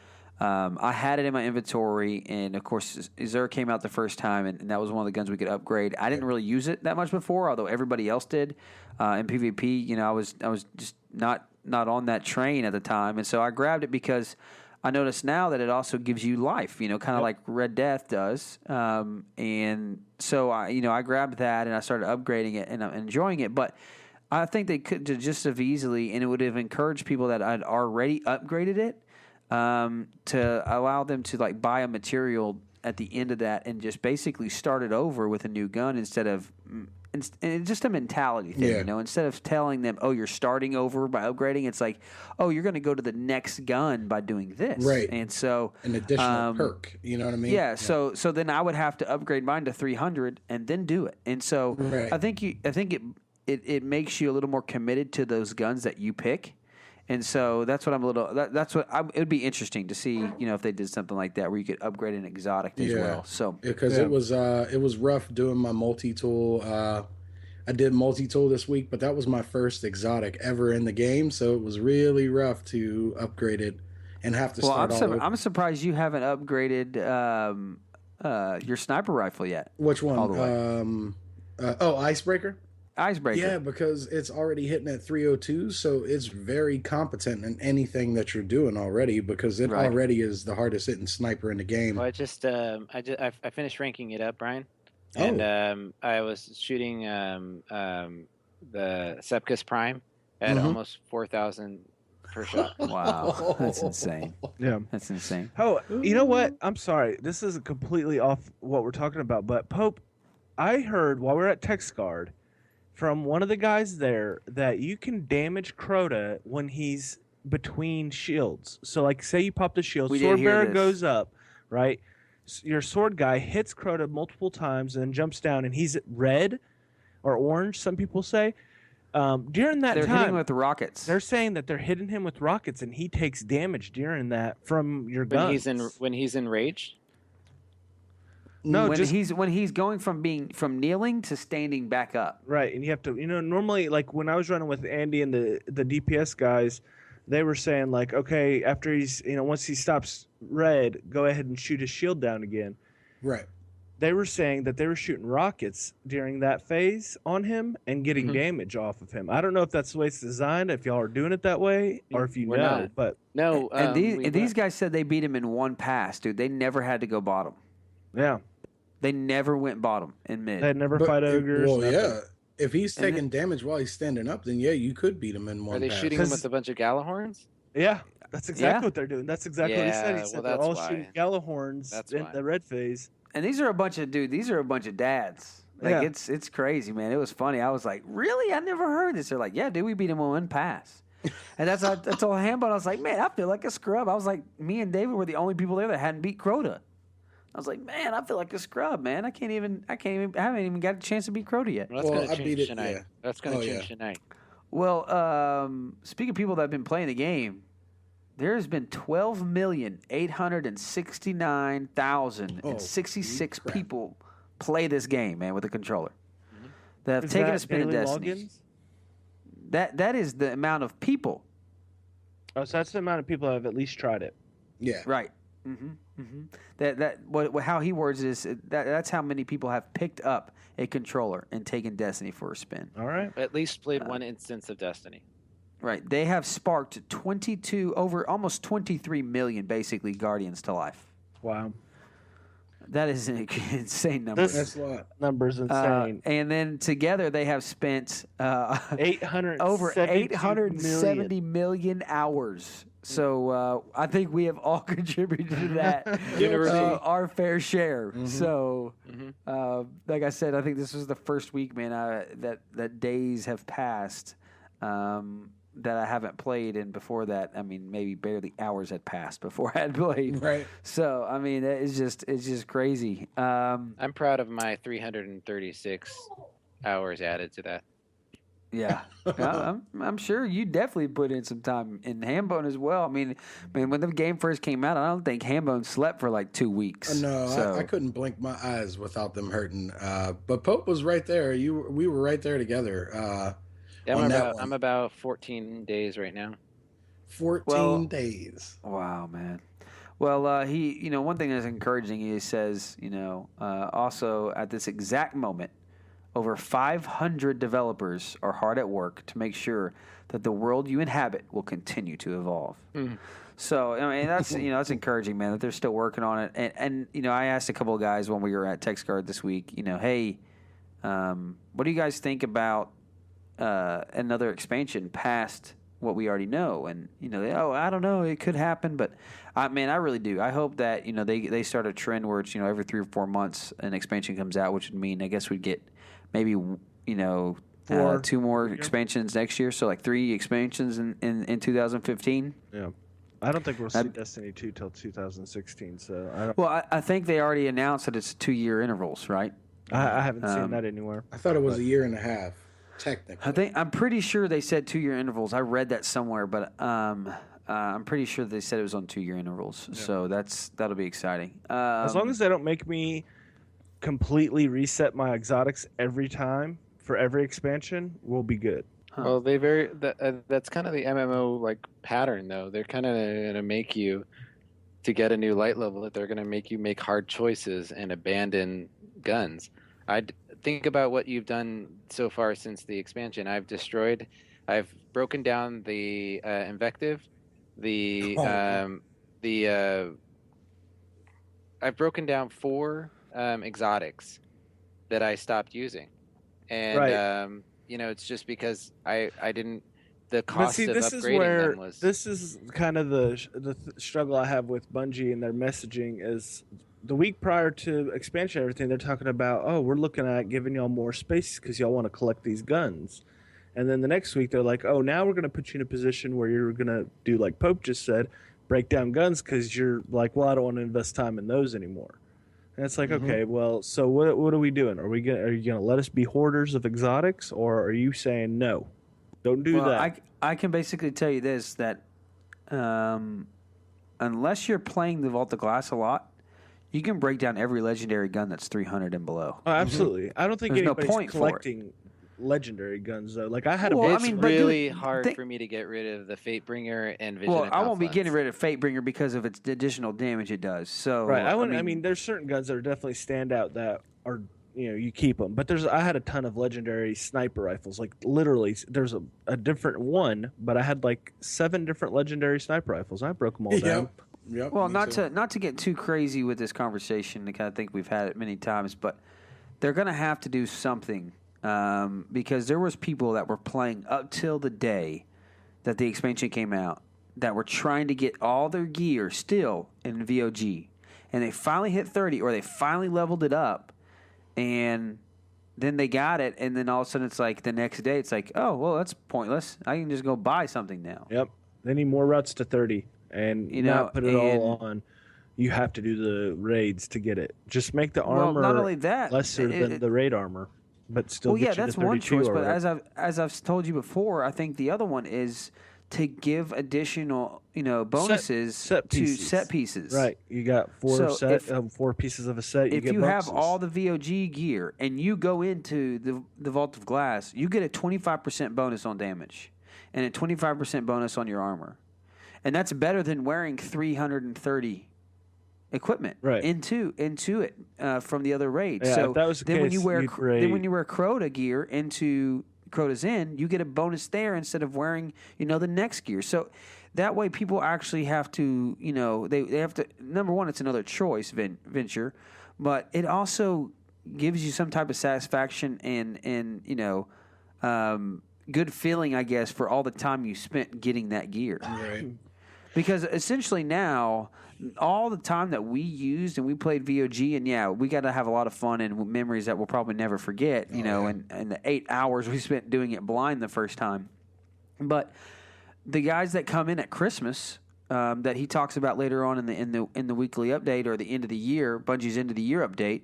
I had it in my inventory, and, of course, Xur came out the first time, and that was one of the guns we could upgrade. I didn't really use it that much before, although everybody else did. In PvP, I was just not on that train at the time, and so I grabbed it because I notice now that it also gives you life, kind of like Red Death does. And so I grabbed that and I started upgrading it and I'm enjoying it. But I think they could just have easily, and it would have encouraged people that had already upgraded it to allow them to like buy a material at the end of that and just basically start it over with a new gun instead of. And just a mentality thing, instead of telling them, oh, you're starting over by upgrading, it's like, oh, you're going to go to the next gun by doing this.
Right.
And so
an additional perk, you know what I mean?
Yeah, so then I would have to upgrade mine to 300 and then do it. And so I think it makes you a little more committed to those guns that you pick. And so that's what it would be interesting to see, if they did something like that where you could upgrade an exotic as well. So
because it was rough doing my multi-tool. I did multi-tool this week, but that was my first exotic ever in the game, so it was really rough to upgrade it and have to start all over.
I'm surprised you haven't upgraded your sniper rifle yet.
Which one?
All the way.
Icebreaker?
Icebreaker.
Yeah, because it's already hitting at 302, so it's very competent in anything that you're doing already because it already is the hardest hitting sniper in the game.
Well, I finished ranking it up, Brian, and I was shooting the Sepkus Prime at almost 4,000 per shot.
Wow, that's insane.
Yeah,
that's insane.
Oh, you know what? I'm sorry, this is completely off what we're talking about, but Pope, I heard while we were at TexGuard from one of the guys there that you can damage Crota when he's between shields. So, like, say you pop the shield, Swordbearer goes up, right? Your sword guy hits Crota multiple times and then jumps down, and he's red or orange, some people say. During that
they're
time,
hitting him with rockets.
They're saying that they're hitting him with rockets, and he takes damage during that from your guns.
When he's enraged?
No,
when he's going from kneeling to standing back up.
Right, and you have to, normally, like when I was running with Andy and the DPS guys, they were saying like, okay, after he's, once he stops red, go ahead and shoot his shield down again.
Right.
They were saying that they were shooting rockets during that phase on him and getting damage off of him. I don't know if that's the way it's designed, if y'all are doing it that way, or if you know. But
no,
and these guys said they beat him in one pass, dude. They never had to go bottom.
Yeah.
They never went bottom in mid.
They never fight ogres.
Well, yeah. If he's taking damage while he's standing up, then you could beat him in one pass.
Are they shooting him with a bunch of Galahorns?
Yeah, that's exactly what they're doing. That's exactly what he said. He said they're all shooting Galahorns in the red phase.
And these are a bunch of dads. Like it's crazy, man. It was funny. I was like, really? I never heard this. They're like, yeah, dude, we beat him in one pass. And that's all Hambone. I was like, man, I feel like a scrub. I was like, me and David were the only people there that hadn't beat Crota. I was like, man, I feel like a scrub, man. I haven't even got a chance to beat Crota yet.
Well, that's going to change tonight. Yeah. That's going to change tonight.
Well, speaking of people that have been playing the game, there's been 12,869,066 people play this game, man, with a controller. That have taken a spin at Destiny. That is the amount of people.
Oh, so that's the amount of people that have at least tried it.
Yeah.
Right. How he words it is that's how many people have picked up a controller and taken Destiny for a spin.
All right.
At least played one instance of Destiny.
Right. They have sparked almost 23 million basically Guardians to life.
Wow.
That is an insane number.
That's a lot.
Number's insane.
And then together they have spent over 870 million hours So I think we have all contributed to that.
University.
Our fair share.
Mhm.
So, like I said, I think this was the first week, man, that days have passed that I haven't played. And before that, I mean, maybe barely hours had passed before I had played.
Right.
So, I mean, it's just crazy.
I'm proud of my 336 hours added to that.
Yeah, I'm sure you definitely put in some time in Hambone as well. I mean, when the game first came out, I don't think Hambone slept for like 2 weeks.
No,
so.
I couldn't blink my eyes without them hurting. But Pope was right there. We were right there together.
Yeah, I'm about 14 days right now.
14 days.
Wow, man. Well, he, one thing that's encouraging, he says, also at this exact moment, over 500 developers are hard at work to make sure that the world you inhabit will continue to evolve.
Mm.
So, I mean, that's that's encouraging, man, that they're still working on it. And I asked a couple of guys when we were at TextGuard this week, hey, what do you guys think about another expansion past what we already know? And I don't know, it could happen, but I really do. I hope that they start a trend where it's every 3 or 4 months an expansion comes out, which would mean I guess we'd get maybe 2 more expansions next year, so like 3 expansions in 2015.
Yeah, I don't think we'll see Destiny 2 till 2016. So I don't.
Well, I think they already announced that it's 2-year intervals, right?
I haven't seen that anywhere.
I thought it was a year and a half, technically.
I'm pretty sure they said 2-year intervals. I read that somewhere, but I'm pretty sure they said it was on 2-year intervals. Yeah. So that'll be exciting.
As long as they don't make me completely reset my exotics every time for every expansion, we'll be good.
Huh.
Well, that's kind of the MMO like pattern, though. They're kind of gonna make you, to get a new light level, that they're gonna make you make hard choices and abandon guns. I'd think about what you've done so far since the expansion. I've broken down the invective, I've broken down 4 exotics that I stopped using, and
right.
It's just because I didn't. The cost of upgrading them was.
This is kind of the struggle I have with Bungie and their messaging is the week prior to expansion, everything they're talking about. We're looking at giving y'all more space because y'all want to collect these guns, and then the next week they're like, now we're going to put you in a position where you're going to do like Pope just said, break down guns because you're like, well, I don't want to invest time in those anymore. And it's like, okay, well, so what are we doing? Are you gonna let us be hoarders of exotics, or are you saying no? Don't do that.
I can basically tell you this, that unless you're playing the Vault of Glass a lot, you can break down every legendary gun that's 300 and below.
Oh, absolutely. I don't think
There's
anybody's
no point
collecting legendary guns though. Like I had a.
It's really hard for me to get rid of the Fatebringer and Vision.
Well, I won't be getting rid of Fatebringer because of its additional damage it does. So
right. I mean, there's certain guns that are definitely stand out that are you keep them. But I had a ton of legendary sniper rifles. Like literally, there's a different one, but I had like 7 different legendary sniper rifles. I broke them all down.
Yep.
Well, not to get too crazy with this conversation. I think we've had it many times, but they're going to have to do something. Because there was people that were playing up till the day that the expansion came out that were trying to get all their gear still in VOG. And they finally hit 30 or they finally leveled it up. And then they got it. And then all of a sudden it's like the next day it's like, oh, well, that's pointless. I can just go buy something now.
Yep. They need more routes to 30 and not put it all on. You have to do the raids to get it. Just make the armor
not only that,
lesser than the raid armor. But still,
well, yeah, that's one choice. But as I've told you before, I think the other one is to give additional, bonuses to set pieces.
Right, you got 4 pieces of a set.
If you have all the VOG gear and you go into the Vault of Glass, you get a 25% bonus on damage and a 25% bonus on your armor, and that's better than wearing 330. Equipment into it from the other raids.
Yeah,
so
if that was the
then
case,
when you wear Crota gear into Crota's Inn, you get a bonus there instead of wearing the next gear. So that way, people actually have to they have to. Number one, it's another choice venture, but it also gives you some type of satisfaction and good feeling, I guess, for all the time you spent getting that gear.
Right.
Because essentially now, all the time that we used and we played VOG, and yeah, we got to have a lot of fun and memories that we'll probably never forget, and the 8 hours we spent doing it blind the first time. But the guys that come in at Christmas, that he talks about later on in the weekly update or the end of the year, Bungie's end of the year update,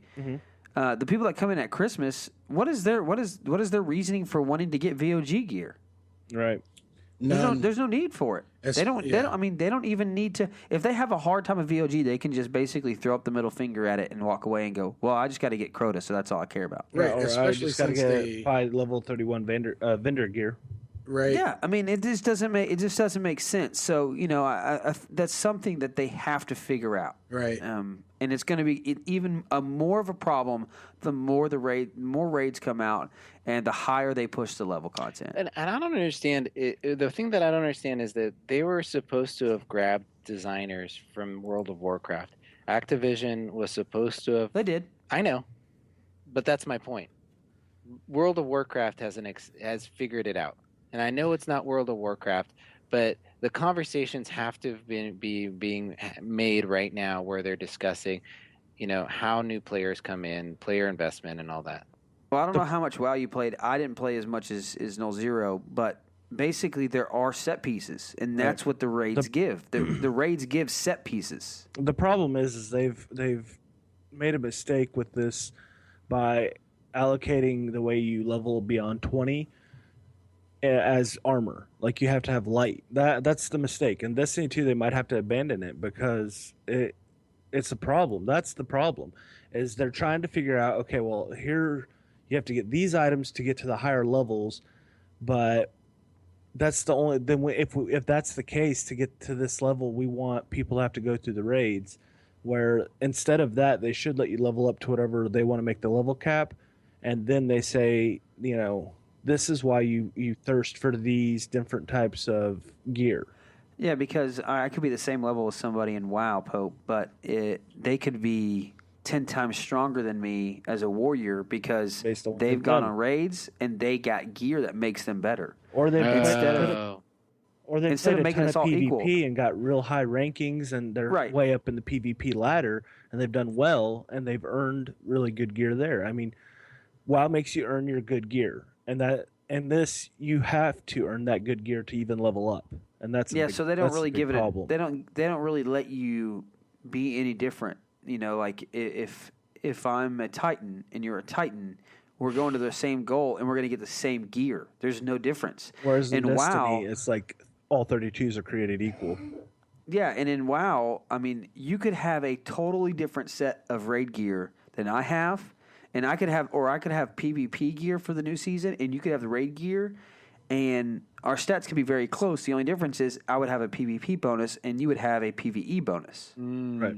the people that come in at Christmas, what is their reasoning for wanting to get VOG gear?
Right.
There's no need for it. They don't even need to. If they have a hard time with VOG, they can just basically throw up the middle finger at it and walk away and go, "Well, I just got to get Crota, so that's all I care about."
Right.
Or
Especially
I just got to
since
get 5 level 31 vendor gear.
Right.
Yeah, I mean, it just doesn't make sense. So I that's something that they have to figure out.
Right.
And it's going to be even more of a problem the more more raids come out and the higher they push the level content.
And I don't understand. The thing that I don't understand is that they were supposed to have grabbed designers from World of Warcraft. Activision was supposed to have.
They did.
I know, but that's my point. World of Warcraft has figured it out. And I know it's not World of Warcraft, but the conversations have to be being made right now where they're discussing, how new players come in, player investment, and all that.
Well, I don't know how much WoW you played. I didn't play as much as Nolxero, but basically there are set pieces, and that's what the raids give. The raids give set pieces.
The problem is they've made a mistake with this by allocating the way you level beyond 20 as armor. Like you have to have light. That's the mistake. In Destiny 2 they might have to abandon it because it's a problem. That's the problem. Is they're trying to figure out, okay, well, here you have to get these items to get to the higher levels, but that's the only then if that's the case, to get to this level we want people to have to go through the raids, where instead of that they should let you level up to whatever they want to make the level cap, and then they say, this is why you thirst for these different types of gear.
Yeah, because I could be the same level as somebody in WoW, Pope, but they could be 10 times stronger than me as a warrior because they've gone on raids and they got gear that makes them better.
Or they've
instead of making us all
PvP
equal
and got real high rankings and they're way up in the PvP ladder and they've done well and they've earned really good gear there. I mean, WoW makes you earn your good gear. And this you have to earn that good gear to even level up, and that's
so they don't really give it. They don't really let you be any different. Like if I'm a Titan and you're a Titan, we're going to the same goal and we're going to get the same gear. There's no difference.
Whereas in Destiny,
WoW,
it's like all 32s are created equal.
Yeah, and in WoW, I mean, you could have a totally different set of raid gear than I have. And I could have PvP gear for the new season, and you could have the raid gear, and our stats could be very close. The only difference is I would have a PvP bonus, and you would have a PvE bonus.
Right.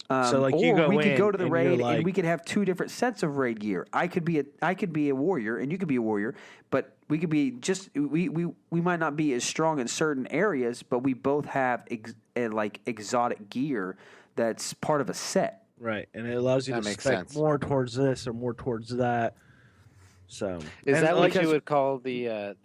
So we could go to the raid, and we could have 2 different sets of raid gear. I could be a warrior, and you could be a warrior, but we could be we might not be as strong in certain areas, but we both have exotic gear that's part of a set.
Right, and it allows you to spec more towards this or more towards that. So
is that what you would call the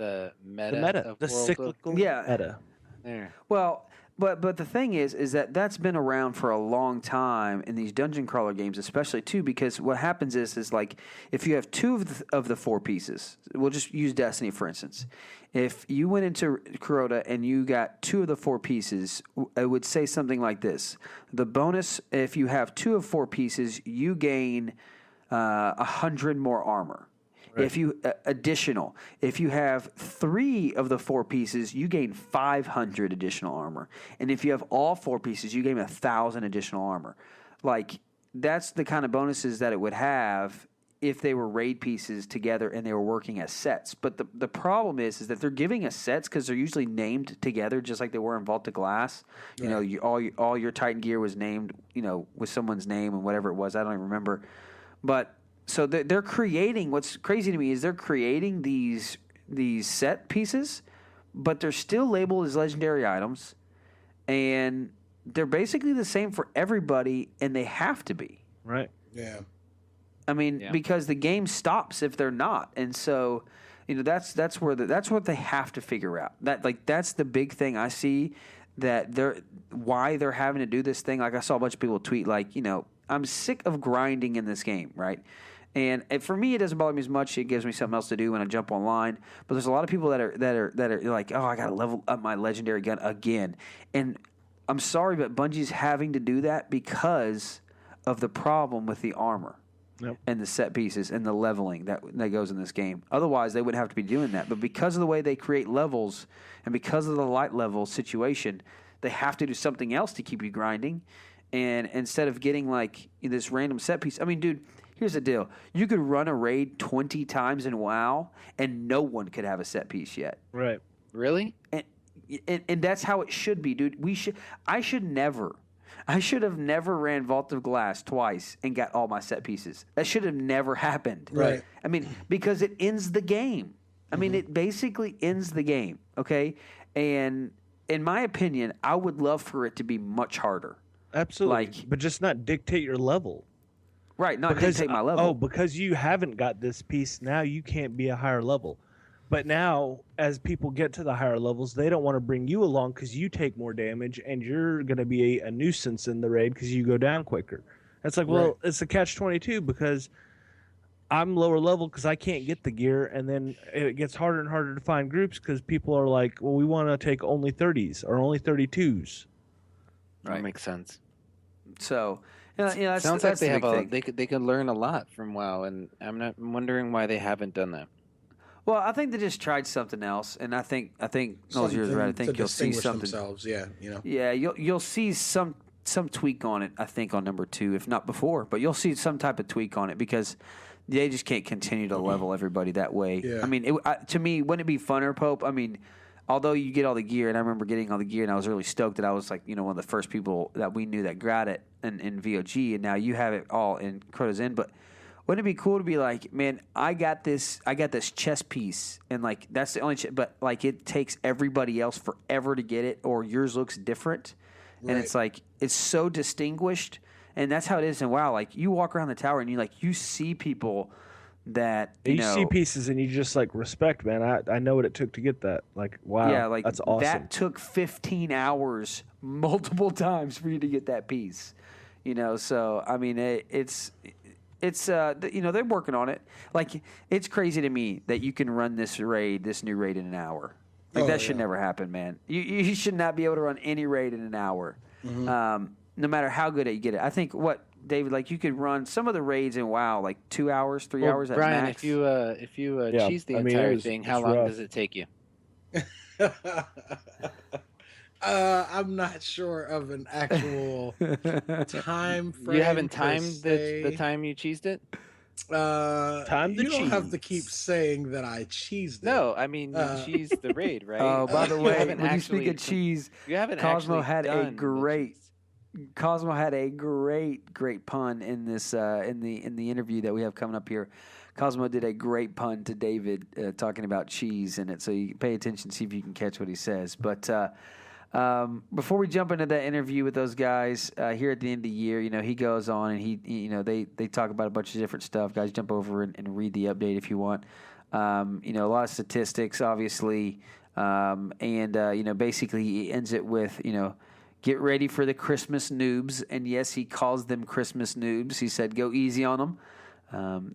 meta,
the cyclical meta?
There. Well, but the thing is that that's been around for a long time in these dungeon crawler games, especially too, because what happens is like if you have 2 of the 4 pieces, we'll just use Destiny for instance. If you went into Crota and you got 2 of the 4 pieces, I would say something like this: the bonus, if you have 2 of 4 pieces, you gain 100 more armor. Right. If you if you have 3 of the 4 pieces, you gain 500 additional armor, and if you have all 4 pieces, you gain 1,000 additional armor. Like that's the kind of bonuses that it would have if they were raid pieces together and they were working as sets. But the problem is that they're giving us sets because they're usually named together, just like they were in Vault of Glass. Right. All your Titan gear was named, with someone's name and whatever it was. I don't even remember, but. So they're creating. What's crazy to me is they're creating these set pieces, but they're still labeled as legendary items, and they're basically the same for everybody, and they have to be.
Right.
Yeah.
I mean, because the game stops if they're not, and so that's what they have to figure out. That's the big thing I see. why they're having to do this thing. Like I saw a bunch of people tweet like, I'm sick of grinding in this game, right? And for me, it doesn't bother me as much. It gives me something else to do when I jump online. But there's a lot of people that are like, oh, I got to level up my legendary gun again. And I'm sorry, but Bungie's having to do that because of the problem with the armor. Yep. And the set pieces and the leveling that goes in this game. Otherwise, they wouldn't have to be doing that. But because of the way they create levels and because of the light level situation, they have to do something else to keep you grinding. And instead of getting like this random set piece, I mean, dude, here's the deal. You could run a raid 20 times in WoW and no one could have a set piece yet.
Right.
Really?
And that's how it should be, dude. I should have never ran Vault of Glass twice and got all my set pieces. That should have never happened.
Right.
I mean, because it ends the game. I mean, it basically ends the game, okay? And in my opinion, I would love for it to be much harder.
Absolutely. But just not dictate your level.
Right, not dictate my level.
Oh, because you haven't got this piece, now you can't be a higher level. But now, as people get to the higher levels, they don't want to bring you along because you take more damage and you're going to be a nuisance in the raid because you go down quicker. It's like, well, It's a catch-22 because I'm lower level because I can't get the gear, and then it gets harder and harder to find groups because people are like, well, we want to take only 30s or only 32s.
Right. That makes sense.
So, that's,
sounds
that's
like
they
they could learn a lot from WoW, and I'm wondering why they haven't done that.
Well, I think they just tried something else, and I think Nolxero's right. I think you'll see something.
Themselves. Yeah,
Yeah, you'll see some tweak on it. I think on number 2, if not before, but you'll see some type of tweak on it because they just can't continue to level everybody that way.
Yeah.
I mean, to me, wouldn't it be funner, Pope? I mean, although you get all the gear, and I remember getting all the gear, and I was really stoked that I was like, one of the first people that we knew that got it in VOG, and now you have it all in Crota's End. But wouldn't it be cool to be like, man, I got this chest piece, and like that's the only, but like it takes everybody else forever to get it, or yours looks different, and it's like it's so distinguished, and that's how it is in WoW. Like you walk around the tower and you see people that you
see pieces and you just like respect, man. I know what it took to get that. Like wow, yeah, like that's awesome.
That took 15 hours multiple times for you to get that piece, So I mean, it's they're working on it. Like it's crazy to me that you can run this new raid in an hour. Like that should never happen, man. You should not be able to run any raid in an hour, no matter how good you get it. I think David, like you could run some of the raids in WoW like 2 hours, 3 hours at
Brian,
max.
if you cheese the entire thing, how long does it take you?
I'm not sure of an actual time frame.
You haven't timed the time you cheesed it?
You don't have to keep saying that I cheesed it.
No, I mean you cheesed the raid, right?
Oh, by the way, when you speak of cheese, Cozmo had a great pun in this in the interview that we have coming up here. Cozmo did a great pun to David talking about cheese in it, so you pay attention, see if you can catch what he says. But before we jump into that interview with those guys here at the end of the year, he goes on and they talk about a bunch of different stuff. Guys, jump over and read the update if you want. A lot of statistics, obviously, and basically he ends it with get ready for the Christmas noobs, and yes, he calls them Christmas noobs. He said go easy on them.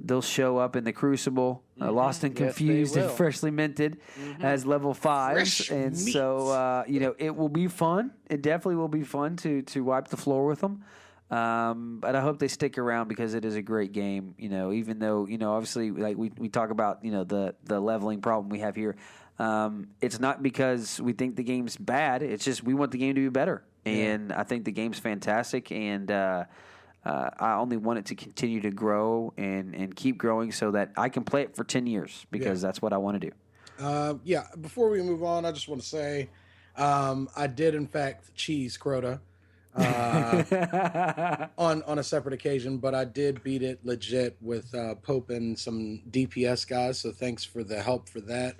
They'll show up in the Crucible, lost and confused and freshly minted as level 5s. And meat. So, it will be fun. It definitely will be fun to wipe the floor with them. But I hope they stick around because it is a great game, even though, obviously like we talk about, the leveling problem we have here. It's not because we think the game's bad. It's just we want the game to be better. And I think the game's fantastic. And, I only want it to continue to grow and keep growing so that I can play it for 10 years because that's what I want to do.
Before we move on, I just want to say I did, in fact, cheese Crota on a separate occasion, but I did beat it legit with Pope and some DPS guys, so thanks for the help for that.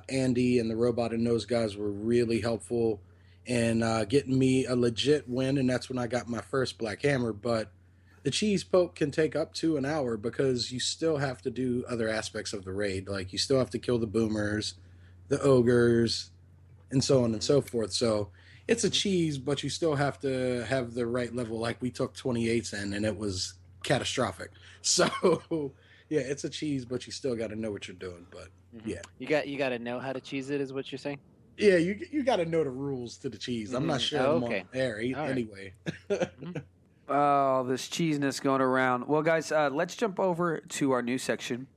Andy and the Robot and Nose guys were really helpful and getting me a legit win, and that's when I got my first Black Hammer. But the cheese Pope can take up to an hour because you still have to do other aspects of the raid. Like, you still have to kill the boomers, the ogres, and so on and so forth. So it's a cheese, but you still have to have the right level. Like we took 28s in, and it was catastrophic. So yeah, it's a cheese, but you still got to know what you're doing. But yeah,
you got to know how to cheese it, is what you're saying?
yeah, you got to know the rules to the cheese. I'm not sure I'm on air anyway.
Oh, this cheesiness going around. Well, guys, let's jump over to our new section.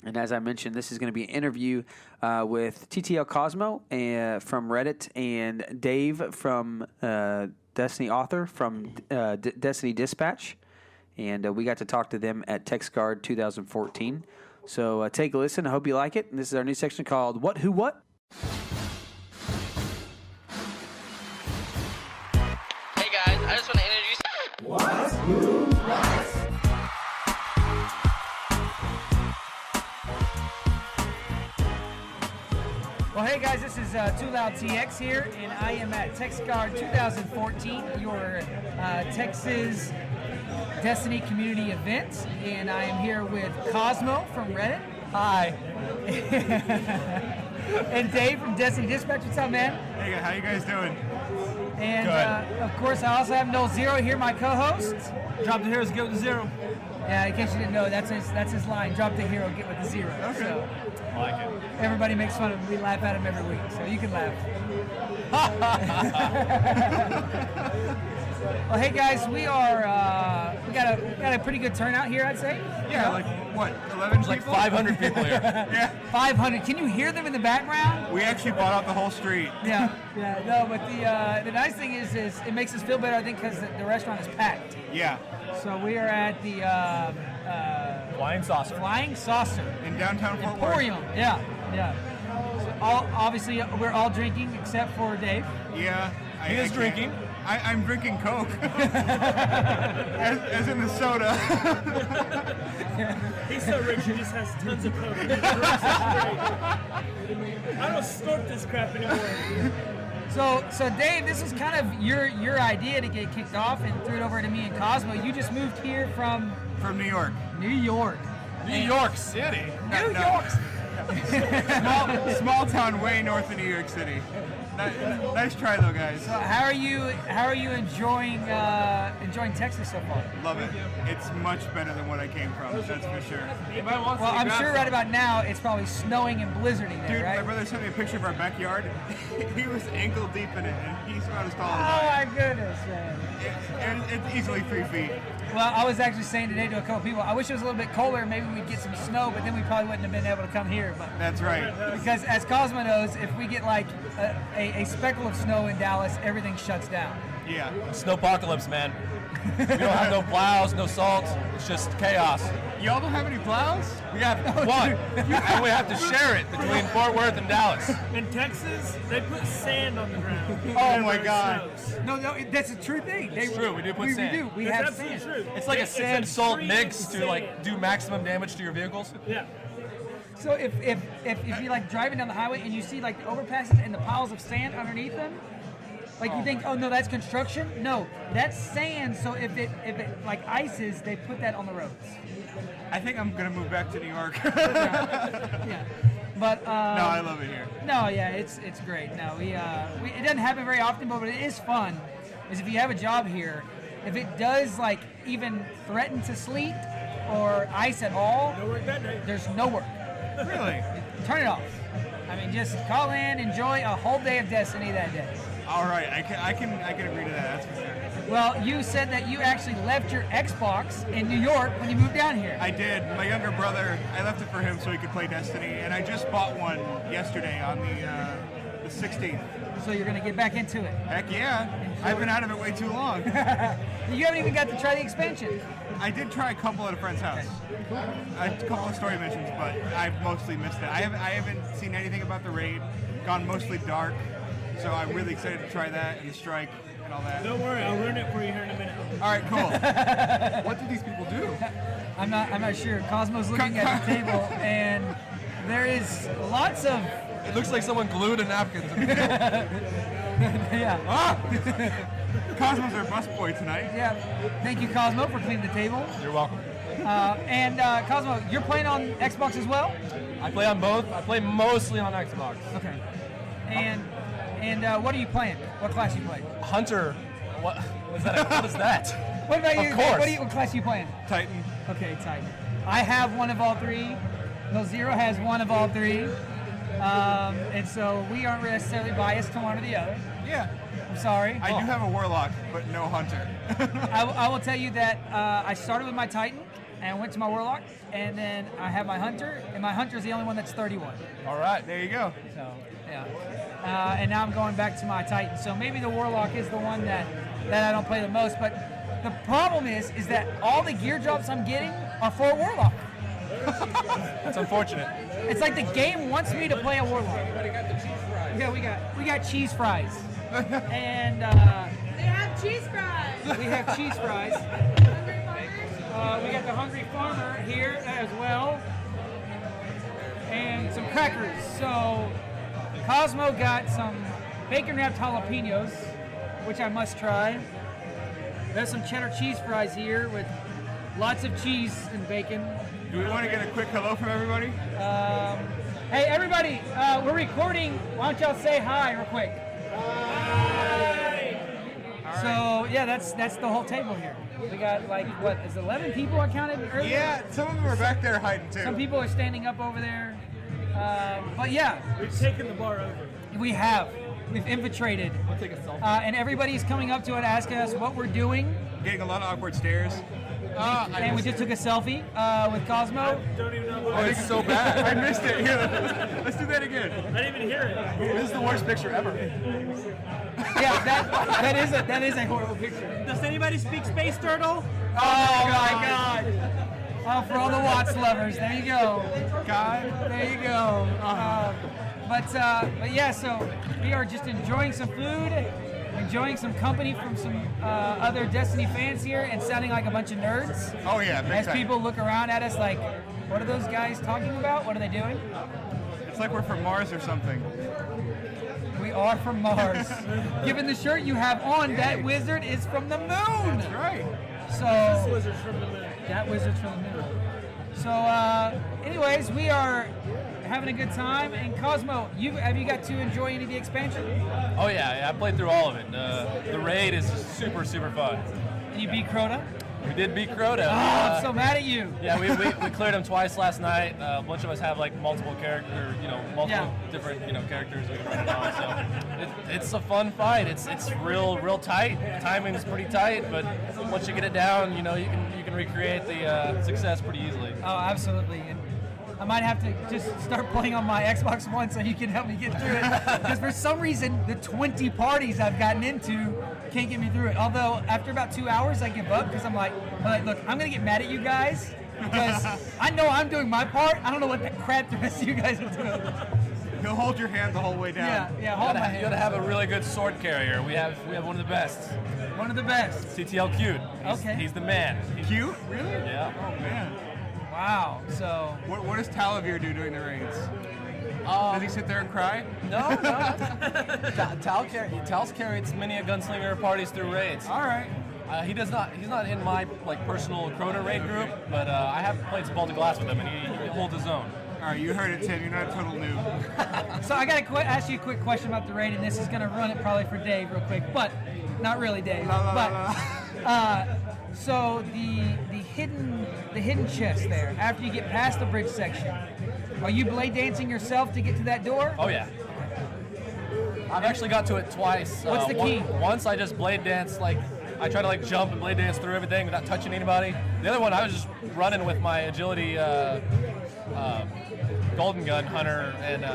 And as I mentioned, this is going to be an interview with TTL Cozmo from Reddit and Dave from Destiny Author from Destiny Dispatch. And we got to talk to them at TexGuard 2014. So take a listen. I hope you like it. And this is our new section called What, Who, What?
Hey guys, I just want to introduce... What? Who? What?
Well, hey guys, this is TwoLoudtx here, and I am at TexGuard 2014, your Texas Destiny community event, and I am here with Cozmo from Reddit. Hi. And Dave from Destiny Dispatch. What's up, man?
Hey, how you guys doing?
And of course, I also have Nolxero here, my co-host.
Drop the heroes, get with the zero.
Yeah, in case you didn't know, that's his line. Drop the hero, get with the zero.
Okay.
So,
I like it.
everybody makes fun of him. We laugh at him every week, so you can laugh. Well, hey guys, we got a pretty good turnout here, I'd say.
Yeah, like what, 11 people?
Like 500 people here.
Yeah.
500. Can you hear them in the background?
We actually bought out the whole street.
Yeah. No, but the nice thing is it makes us feel better, I think, because the restaurant is packed.
Yeah.
So we are at the
Flying Saucer.
Flying Saucer
In downtown Fort Worth.
Emporium. Yeah. So obviously, we're all drinking except for Dave.
Yeah.
He is drinking.
I'm drinking Coke. as in the soda.
He's so rich, he just has tons of coke. I don't snort this crap anymore.
So Dave, this is kind of your idea to get kicked off, and threw it over to me and Cozmo. You just moved here from
From New York.
New York.
New York City.
New York.
Small town way north of New York City. Nice try though, guys.
So how are you enjoying Texas so far?
Love it. It's much better than what I came from, that's for sure.
Well, I'm sure right about now it's probably snowing and blizzarding there,
Dude,
right?
my brother sent me a picture of our backyard. He was ankle deep in it, and he's about as tall as
Oh
I
my goodness, man.
am. It's easily 3 feet.
Well, I was actually saying today to a couple people, I wish it was a little bit colder, maybe we'd get some snow, but then we probably wouldn't have been able to come here. But
That's right.
because as Cozmo knows, if we get like a speckle of snow in Dallas, everything shuts down.
Yeah.
Snowpocalypse, man. We don't have no plows, no salt. It's just chaos.
Y'all don't have any plows?
We have one, and we have to share it between Fort Worth and Dallas.
In Texas, they put sand on the ground.
Oh my God.
No, that's a true thing.
It's true, we do put sand.
We do. We
That's
have
absolutely
sand.
true.
It's like a sand-salt
extreme
mix to
sand.
like do maximum damage to your vehicles.
Yeah.
So if you're like driving down the highway and you see like the overpasses and the piles of sand underneath them, like you think, oh no, that's construction. No, that's sand. So if it like ices, they put that on the roads.
I think I'm gonna move back to New York.
Yeah. But
No, I love it here.
no, yeah, it's great. No, we it doesn't happen very often, but what it is fun is if you have a job here, if it does like even threaten to sleet or ice at all,
No work that day.
there's no work.
Really?
Turn it off. I mean, just call in, enjoy a whole day of Destiny that day.
All right, I can agree to that. That's for sure.
Well, you said that you actually left your Xbox in New York when you moved down here.
I did. My younger brother, I left it for him so he could play Destiny, and I just bought one yesterday on the 16th.
So you're going to get back into it.
Heck yeah! I've been out of it way too long.
You haven't even got to try the expansion.
I did try a couple at a friend's house. A couple of story missions, but I've mostly missed it. I haven't seen anything about the raid. Gone mostly dark, so I'm really excited to try that and the strike and all that.
Don't worry, I'll ruin it for you here in a minute.
All right, cool. What do these people do?
I'm not sure. Cosmo's looking at the table, and there is lots of
It looks like someone glued a napkin to the table.
yeah.
Cosmo's our busboy tonight.
Yeah. Thank you, Cosmo, for cleaning the table.
You're welcome.
And Cosmo, you're playing on Xbox as well?
I play on both. I play mostly on Xbox.
Okay. And And what are you playing? What class are you playing?
Hunter. What is that? What is that?
What about you?
Of course.
What class are you playing?
Titan.
Okay, Titan. I have one of all three. Nolxero has one of all three. And so we aren't necessarily biased to one or the other.
Yeah.
I'm sorry.
I do have a warlock, but no hunter.
I will tell you that I started with my Titan and went to my warlock, and then I have my hunter, and my hunter is the only one that's 31.
All right.
There you go.
So yeah. And now I'm going back to my Titan. So maybe the warlock is the one that I don't play the most. But the problem is that all the gear drops I'm getting are for a warlock.
That's unfortunate.
It's like the game wants me to play a warlock. Yeah, we got cheese fries. And
They have cheese fries.
we have cheese fries. We got the Hungry Farmer here as well. And some crackers. So Cozmo got some bacon wrapped jalapenos, which I must try. There's some cheddar cheese fries here with lots of cheese and bacon.
Do we want to get a quick hello from everybody?
Hey, everybody, we're recording. Why don't y'all say hi real quick? Hi! So, yeah, that's the whole table here. We got, like, what, is 11 people I counted earlier?
Yeah, some of them are back there hiding, too.
Some people are standing up over there. But, yeah.
We've taken the bar over.
We have. We've infiltrated.
I'll take a selfie.
And everybody's coming up to it asking us what we're doing.
Getting a lot of awkward stares.
And we just took a selfie with Cosmo.
Don't even know what
Oh, it's so bad.
I missed it. Here, let's do that again.
I didn't even hear it.
This is the worst picture ever.
Yeah, that is a horrible picture.
Does anybody speak Space Turtle?
Oh my God! Oh, for all the Watts lovers, there you go.
God.
There you go. But yeah, so we are just enjoying some food, enjoying some company from some other Destiny fans here, and sounding like a bunch of nerds.
Oh yeah, big
As
time.
people look around at us like, what are those guys talking about? What are they doing?
It's like we're from Mars or something.
We are from Mars. Given the shirt you have on, that wizard is from the moon.
That's right.
So
Wizards from the moon.
that wizard's from the moon. So, anyways, we are having a good time. And Cosmo, have you got to enjoy any of the expansion?
Oh yeah, I played through all of it. The raid is super fun.
And you beat Crota?
We did beat Crota.
Oh, I'm so mad at you.
Yeah, we cleared him twice last night. A bunch of us have like multiple characters, different characters we can run around. So it's a fun fight. It's real tight. The timing is pretty tight, but once you get it down, you can recreate the success pretty easily.
Oh, absolutely. And I might have to just start playing on my Xbox One so you can help me get through it. Because for some reason, the 20 parties I've gotten into can't get me through it. Although, after about 2 hours, I give up because I'm like, look, I'm going to get mad at you guys because I know I'm doing my part. I don't know what the crap the rest of you guys are doing.
He'll hold your hand the whole way down.
Yeah, hold my hand.
You gotta have a really good sword carrier. We have one of the best.
One of the best.
CTL Cute. He's the man.
Cute? Really?
Yeah.
Oh man.
Wow. So.
What does Talavir do during the raids? Does he sit there and cry?
No. Tal's carried many a gunslinger parties through raids.
All right.
He's not in my personal Crota raid group, but I have played some Baltic Glass with him, and he holds his own.
All right, you heard it, Tim. You're not a total noob.
So I got to ask you a quick question about the raid, and this is going to run it probably for Dave real quick, but not really Dave. So the hidden chest there, after you get past the bridge section, are you blade dancing yourself to get to that door?
Oh yeah. I've actually got to it twice.
What's the key?
Once I just blade dance, I try to jump and blade dance through everything without touching anybody. The other one, I was just running with my agility golden gun hunter and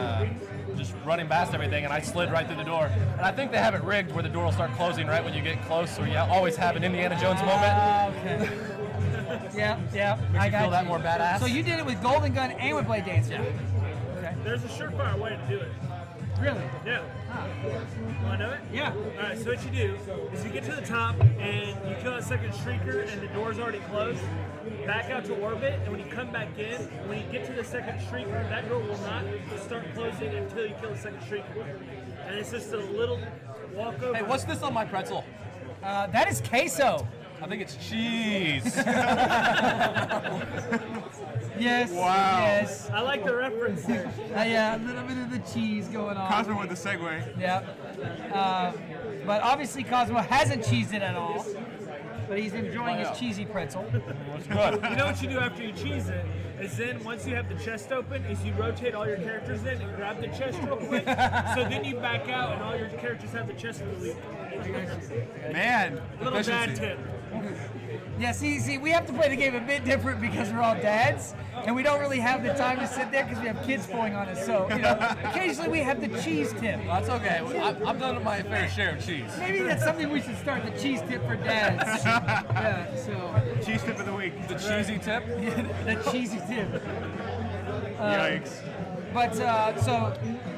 just running past everything, and I slid right through the door. And I think they have it rigged where the door will start closing right when you get close, so you always have an Indiana Jones moment.
Okay. Yeah.
Makes
I
you
got
feel that more badass.
So you did it with golden gun and with blade dancing.
Yeah.
Okay.
There's a surefire way to do it.
Really?
Yeah. Want to know it?
Yeah.
All right, so what you do is you get to the top and you kill a second shrieker and the door's already closed. Back out to orbit, and when you come back in, when you get to the second shrieker, that door will not start closing until you kill the second shrieker. And it's just a little walkover.
Hey, what's this on my pretzel?
That is queso.
I think it's cheese.
Yes.
Wow.
Yes.
I like the reference there.
Yeah, a little bit of the cheese going on.
Cosmo with the segue.
Yeah. But obviously Cosmo hasn't cheesed it at all. But he's enjoying his cheesy pretzel.
Good. You know what you do after you cheese it? Is then once you have the chest open, is you rotate all your characters in and grab the chest real quick. So then you back out and all your characters have the chest released.
Man,
little dad tip.
Yeah, see, we have to play the game a bit different because we're all dads, and we don't really have the time to sit there because we have kids pulling on us. So, occasionally we have the cheese tip.
That's okay. I've done my fair share of cheese.
Maybe that's something we should start, the cheese tip for dads. Yeah, so.
Cheese tip of the week.
The cheesy tip?
Yeah, the cheesy tip.
Yikes.
But, so,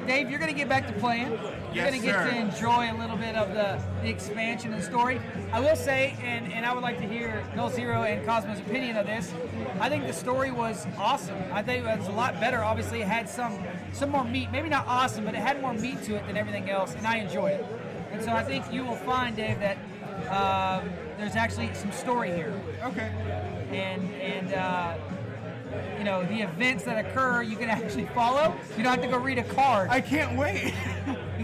Dave, you're going to get back to playing. You're going to get to enjoy a little bit of the expansion and story. I will say, and I would like to hear Nolxero and Cozmo's opinion of this, I think the story was awesome. I think it was a lot better. Obviously, it had some more meat. Maybe not awesome, but it had more meat to it than everything else, and I enjoyed it. And so I think you will find, Dave, that there's actually some story here.
Okay.
And the events that occur, you can actually follow. You don't have to go read a card.
I can't wait.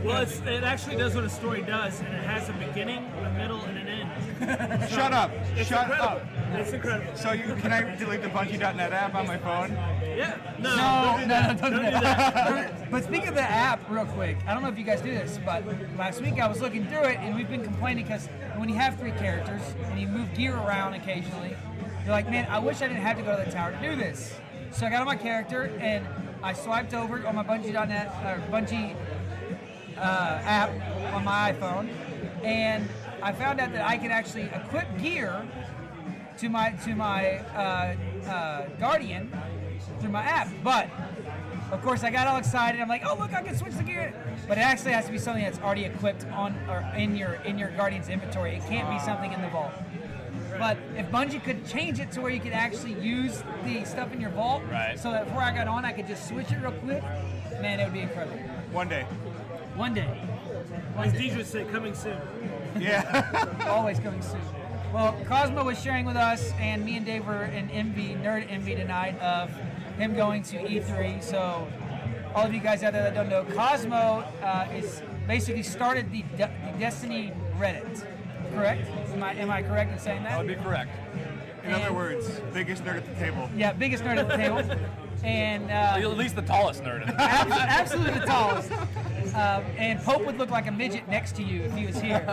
Well, it actually does what a story does, and it has a beginning, a middle, and an end.
Shut up. Shut
incredible.
up.
It's incredible.
So can I delete the Bungie.net app on my phone?
Yeah.
No, don't do that. But speaking of the app, real quick, I don't know if you guys do this, but last week I was looking through it, and we've been complaining because when you have 3 characters and you move gear around occasionally, you're like, man, I wish I didn't have to go to the tower to do this. So I got on my character and I swiped over on my Bungie.net or Bungie app on my iPhone, and I found out that I can actually equip gear to my Guardian through my app. But of course, I got all excited. I'm like, oh look, I can switch the gear. But it actually has to be something that's already equipped on or in your Guardian's inventory. It can't be something in the vault. But if Bungie could change it to where you could actually use the stuff in your vault, so that before I got on, I could just switch it real quick, man, it would be incredible.
One day.
As DJ would say, coming soon.
Yeah.
Always coming soon. Well, Cozmo was sharing with us, and me and Dave were in nerd envy tonight of him going to E3. So all of you guys out there that don't know, Cozmo is basically started the Destiny Reddit. Correct? Am I correct in saying that?
That would be correct.
In other words, biggest nerd at the table.
Yeah, biggest nerd at the table. And
at least the tallest nerd.
Absolutely the tallest. And Pope would look like a midget next to you if he was here.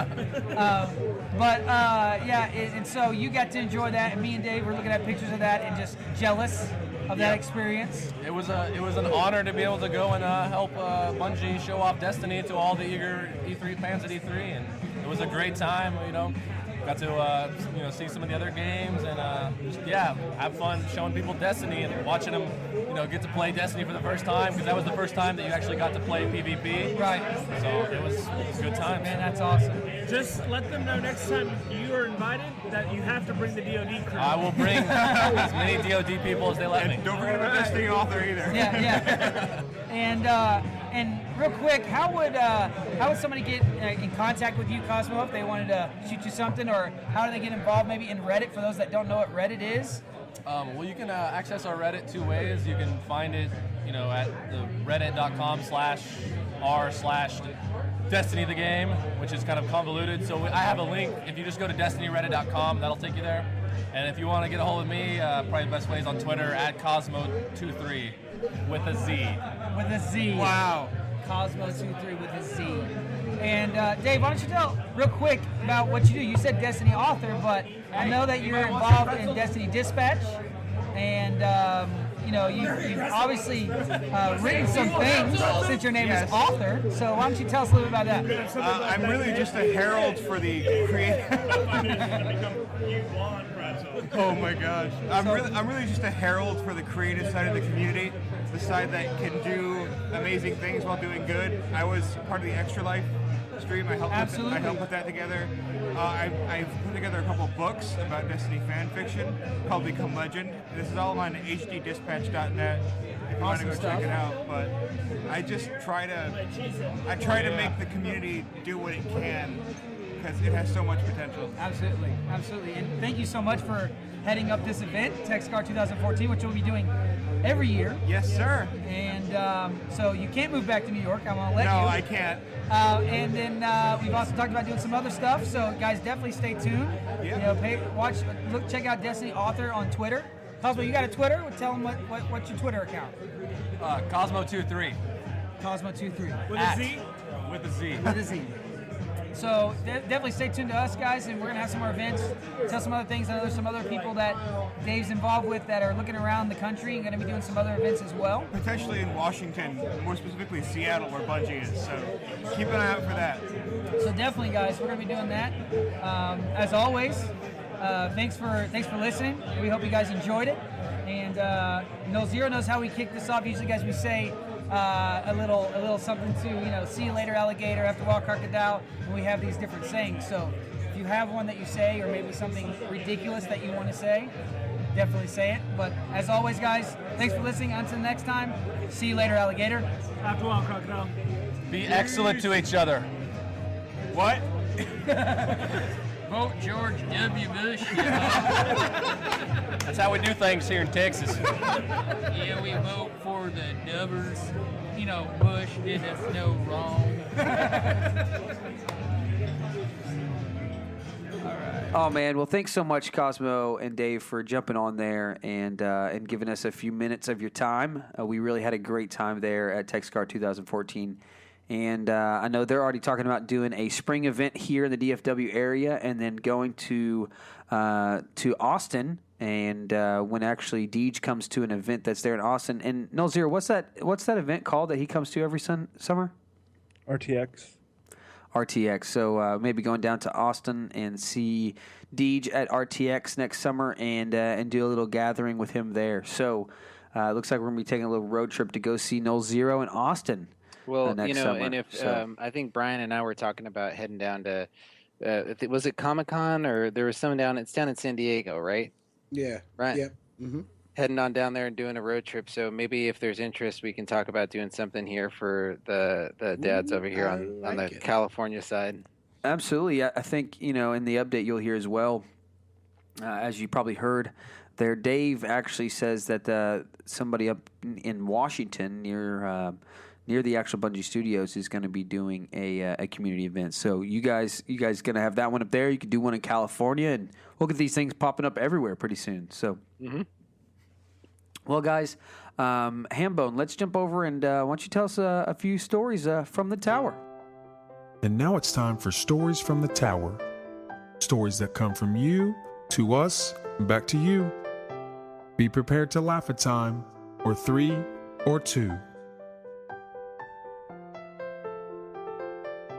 And so you got to enjoy that, and me and Dave were looking at pictures of that and just jealous of that experience.
It was an honor to be able to go and help Bungie show off Destiny to all the eager E3 fans at E3, and it was a great time. Got to see some of the other games and have fun showing people Destiny and watching them get to play Destiny for the first time, because that was the first time that you actually got to play PvP.
Right.
So it was a good time.
Man, that's awesome.
Just let them know next time you are invited that you have to bring the DoD crew.
I will bring as many DoD people as they let me.
Don't forget about Destiny author either.
Yeah. And real quick, how would somebody get in contact with you, Cozmo, if they wanted to shoot you something, or how do they get involved maybe in Reddit for those that don't know what Reddit is?
Well, you can access our Reddit 2 ways. You can find it, at the reddit.com/r/Destiny the game, which is kind of convoluted. So I have a link. If you just go to destinyreddit.com, that'll take you there. And if you want to get a hold of me, probably the best way is on Twitter at Cozmo23 with a Z.
With a Z.
Wow.
Cozmo23 with a Z. And Dave, why don't you tell real quick about what you do? You said Destiny author, but I know that you're involved in Destiny Dispatch, and you've obviously written some things since your name is author. So why don't you tell us a little bit about that?
I'm really just a herald for the creative. Oh my gosh! I'm really just a herald for the creative side of the community, the side that can do amazing things while doing good. I was part of the Extra Life stream. I helped put that together. I've put together a couple books about Destiny fan fiction called Become Legend. This is all on hddispatch.net if you want to go check it out. But I just try to make the community do what it can, because it has so much potential.
Absolutely. And thank you so much for heading up this event, TechScar 2014, which we'll be doing every year.
Yes, sir.
And so you can't move back to New York. I'm going to let you.
No, I can't.
And then we've also talked about doing some other stuff. So guys, definitely stay tuned.
Yeah.
Check out Destiny Author on Twitter. Cosmo, you got a Twitter? Tell them what's your Twitter account.
Cozmo23.
Cozmo23.
With a Z?
With a Z.
With a Z. So definitely stay tuned to us, guys, and we're going to have some more events, tell some other things. I know there's some other people that Dave's involved with that are looking around the country and going to be doing some other events as well.
Potentially in Washington, more specifically Seattle, where Bungie is. So keep an eye out for that.
So definitely, guys, we're going to be doing that. As always, thanks for listening. We hope you guys enjoyed it. And Nolxero knows how we kick this off. Usually, guys, we say a little something to, see you later, alligator, after a while, crocodile, and we have these different sayings. So if you have one that you say, or maybe something ridiculous that you want to say, definitely say it. But as always, guys, thanks for listening. Until next time, see you later, alligator.
After a while, crocodile.
Be excellent to each other.
What?
Vote George W. Bush.
That's how we do things here in Texas.
Yeah, we vote for the dubbers. Bush did us no wrong.
Oh man, well thanks so much Cosmo and Dave for jumping on there and giving us a few minutes of your time. We really had a great time there at TechScar 2014. And I know they're already talking about doing a spring event here in the DFW area, and then going to Austin. And when actually Deej comes to an event that's there in Austin. And Nolxero, what's that event called that he comes to every summer?
RTX.
RTX. So maybe going down to Austin and see Deej at RTX next summer and do a little gathering with him there. So it looks like we're going to be taking a little road trip to go see Nolxero in Austin.
Well,
next summer.
and if I think Brian and I were talking about heading down to, was it Comic-Con, or there was some it's down in San Diego, right?
Yeah.
Right.
Yeah. Mm-hmm.
Heading on down there and doing a road trip. So maybe if there's interest, we can talk about doing something here for the dads over here on the California side.
Absolutely. I think, in the update you'll hear as well, as you probably heard there, Dave actually says that somebody up in Washington near the actual Bungie Studios is going to be doing a community event. So you guys going to have that one up there. You can do one in California, and we'll get these things popping up everywhere pretty soon. So, Well, guys, Hambone, let's jump over and why don't you tell us a few stories from the tower?
And now it's time for Stories from the Tower. Stories that come from you, to us, and back to you. Be prepared to laugh at time, or 3, or 2.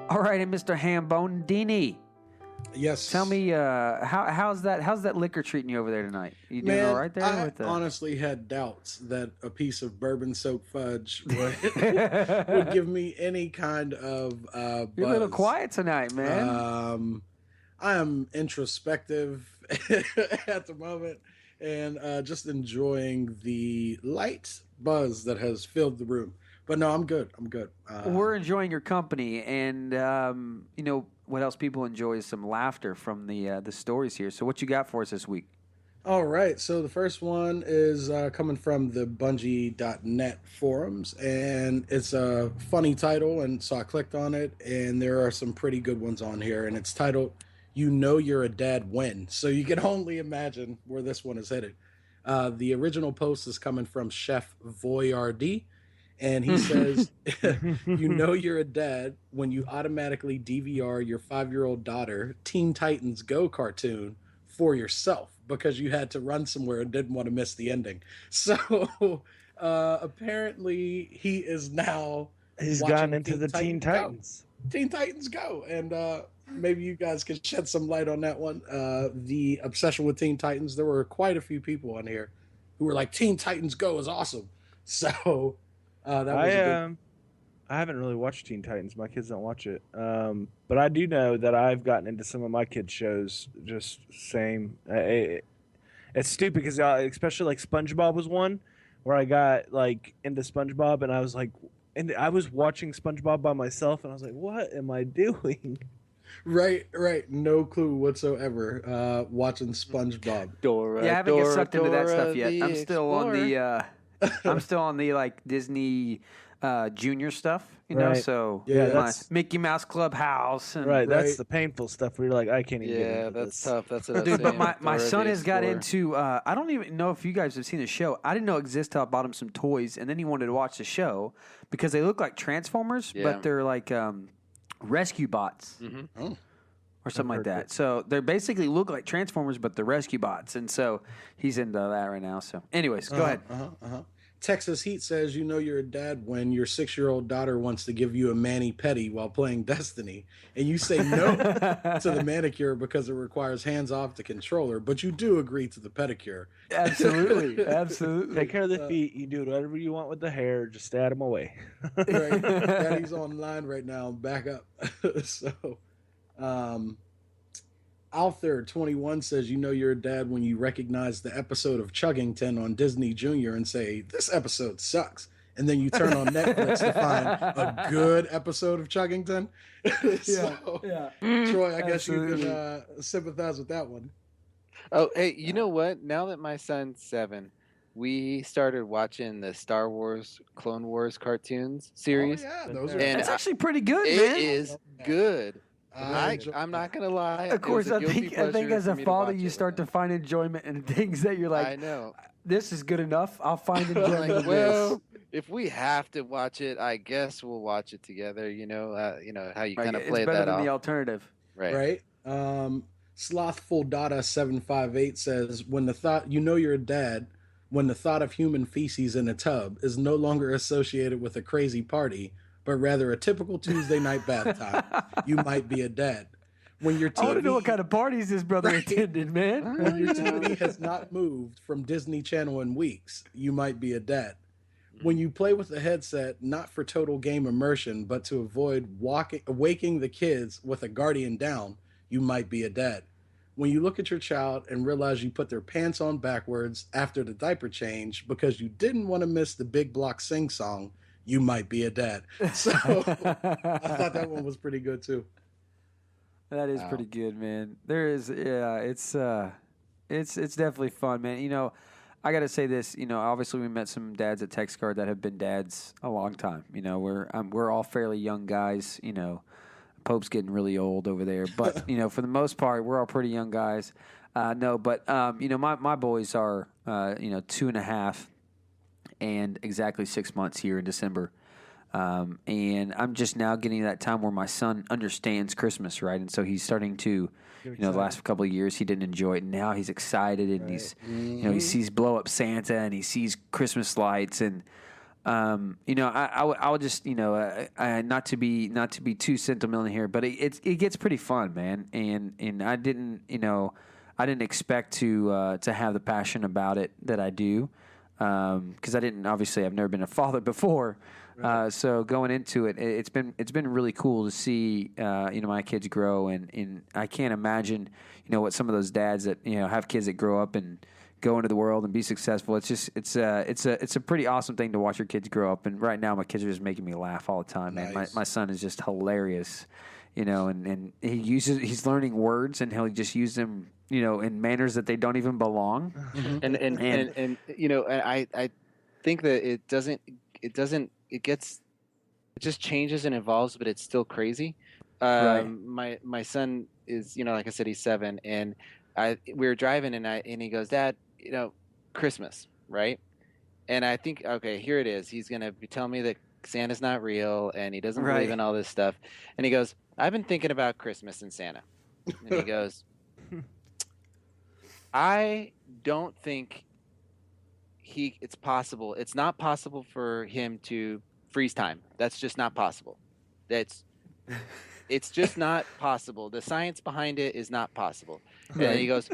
All right, and Mr. Hambone Dini.
Yes.
Tell me, how's that liquor treating you over there tonight? You doing all right there?
I honestly had doubts that a piece of bourbon-soaked fudge would give me any kind of buzz.
You're a little quiet tonight, man.
I am introspective at the moment and just enjoying the light buzz that has filled the room. But no, I'm good.
We're enjoying your company, and what else people enjoy is some laughter from the stories here. So what you got for us this week?
All right. So the first one is coming from the Bungie.net forums, and it's a funny title, and so I clicked on it, and there are some pretty good ones on here, and it's titled, "You Know You're a Dad When." So you can only imagine where this one is headed. The original post is coming from Chef Voyardee. And he says, you know you're a dad when you automatically DVR your 5-year-old daughter Teen Titans Go cartoon for yourself because you had to run somewhere and didn't want to miss the ending. So apparently he is now
He's gotten into the Teen Titans.
Teen Titans Go. And maybe you guys can shed some light on that one. The obsession with Teen Titans, there were quite a few people on here who were like, Teen Titans Go is awesome. So...
I haven't really watched Teen Titans. My kids don't watch it. But I do know that I've gotten into some of my kids' shows. Just same. It's stupid because especially like SpongeBob was one where I got like into SpongeBob and I was like, and I was watching SpongeBob by myself and I was like, what am I doing?
Right. No clue whatsoever. Watching SpongeBob.
I haven't get sucked into that stuff yet. I'm still on I'm still on the like Disney Junior stuff, you know.
Right.
So
Yeah,
my
that's-
Mickey Mouse Clubhouse. And,
Right, that's the painful stuff where you're like, I can't even get
Yeah,
into
that's
this.
tough. That's what I was
Dude, but
saying.
my son
Dora
has got
the
into. I don't even know if you guys have seen the show. I didn't know it existed till I bought him some toys, and then he wanted to watch the show because they look like Transformers,
Yeah.
but they're like rescue bots.
Mhm.
Or something like
heard
that.
it.
So they basically look like Transformers, but they're rescue bots, and so he's into that right now. So, anyways, go ahead.
Texas Heat says, you know you're a dad when your 6-year-old daughter wants to give you a mani-pedi while playing Destiny, and you say no to the manicure because it requires hands-off the controller, but you do agree to the pedicure.
Absolutely, absolutely.
Take care of the feet. You do whatever you want with the hair. Just stay out of my way.
Right? Daddy's online right now. Back up. So, Althor21 says, you know you're a dad when you recognize the episode of Chuggington on Disney Junior and say, this episode sucks. And then you turn on Netflix to find a good episode of Chuggington. So, Troy, I guess you can sympathize with that one.
Oh, hey, you know what? Now that my son's 7, we started watching the Star Wars Clone Wars cartoons series.
Oh, yeah, those are
And
That's actually pretty good,
it
man.
is good.
I
I'm not gonna lie.
Of course,
it was
I
a guilty
think as
pleasure
a
for me to
father,
watch
you
it
start to
with
find enjoyment in things that you're
him. I
like,
know.
this is good enough. I'll find
I'm
enjoyment
like,
in
well,
this.
if we have to watch it, I guess we'll watch it together. You know how you
Right,
kind of
it's
play
better
that
than
off.
the alternative.
Right.
Slothful Dada 758 says, when the thought, you know you're a dad when the thought of human feces in a tub is no longer associated with a crazy party, but rather a typical Tuesday night bath time. You might be a dad. When your
I want to know
TV
what kind of parties this brother attended, man.
when your TV has not moved from Disney Channel in weeks, you might be a dad. When you play with a headset, not for total game immersion, but to avoid waking the kids with a guardian down, you might be a dad. When you look at your child and realize you put their pants on backwards after the diaper change because you didn't want to miss the Big Block sing song, you might be a dad. So I thought that one was pretty good too.
That is pretty good, man. There is, it's definitely fun, man. You know, I got to say this. You know, obviously we met some dads at TextCard that have been dads a long time. You know, we're all fairly young guys. You know, Pope's getting really old over there, but you know, for the most part, we're all pretty young guys. You know, my boys are 2.5 and exactly 6 months here in December. And I'm just now getting to that time where my son understands Christmas, right? And so he's starting to, the last couple of years he didn't enjoy it. And now he's excited, and he's, he sees blow up Santa, and he sees Christmas lights, and I would just, not to be too sentimental here, but it gets pretty fun, man. And I didn't expect to have the passion about it that I do, because I've never been a father before. So going into it, it's been really cool to see my kids grow, and I can't imagine what some of those dads that have kids that grow up and go into the world and be successful. It's a pretty awesome thing to watch your kids grow up. And right now my kids are just making me laugh all the time, man.
Nice.
My son is just hilarious, and he's learning words, and he'll just use them in manners that they don't even belong.
And I think that it just changes and evolves, but it's still crazy.
Right.
My son is, like I said, he's 7, and we were driving, and he goes, Dad, Christmas, right? And I think, okay, here it is. He's gonna be telling me that Santa's not real, and he doesn't believe in all this stuff. And he goes, I've been thinking about Christmas and Santa. And he goes, I don't think it's possible. It's not possible for him to freeze time. That's just not possible. It's just not possible. The science behind it is not possible. And then he goes,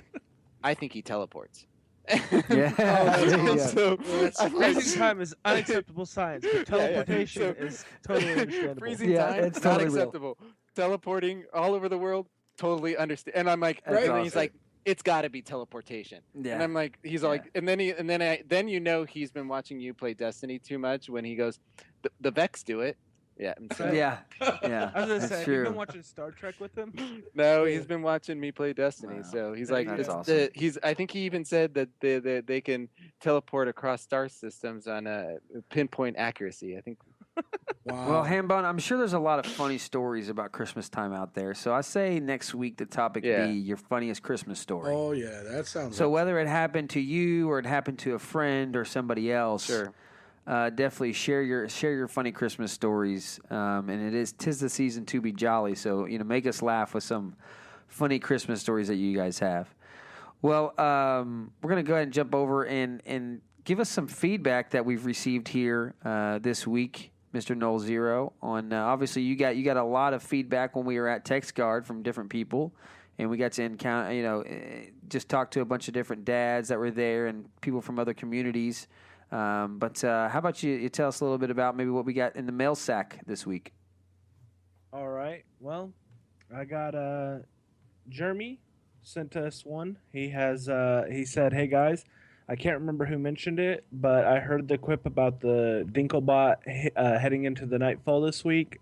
I think he teleports.
So, freezing time is unacceptable science, but teleportation is totally understandable.
Freezing time,
it's
not
totally
acceptable. Teleporting all over the world, totally understand. And I'm like,
That's
and then
awesome.
he's like, it's got to be teleportation.
Yeah.
And I'm like, he's all like, and then he's been watching you play Destiny too much when he goes, the Vex do it. Yeah.
Yeah.
I was gonna
That's
say, have
true.
you been watching Star Trek with him?
No, he's been watching me play Destiny.
Wow.
So he's
There
like,
you
That's
go.
awesome.
I think he even said that they can teleport across star systems on a pinpoint accuracy. I think.
Wow.
Well, Hambone, I'm sure there's a lot of funny stories about Christmas time out there. So I say next week the topic be your funniest Christmas story.
Oh yeah, that sounds.
So whether it happened to you or it happened to a friend or somebody else,
Sure.
Definitely share your funny Christmas stories. And 'tis the season to be jolly. So make us laugh with some funny Christmas stories that you guys have. Well, we're gonna go ahead and jump over and give us some feedback that we've received here this week, Mr. Nolxero. On obviously you got a lot of feedback when we were at TextGuard from different people, and we got to encounter just talk to a bunch of different dads that were there and people from other communities. But how about you tell us a little bit about maybe what we got in the mail sack this week?
All right. Well, I got Jeremy sent us one. He said, "Hey guys, I can't remember who mentioned it, but I heard the quip about the Dinklebot heading into the nightfall this week,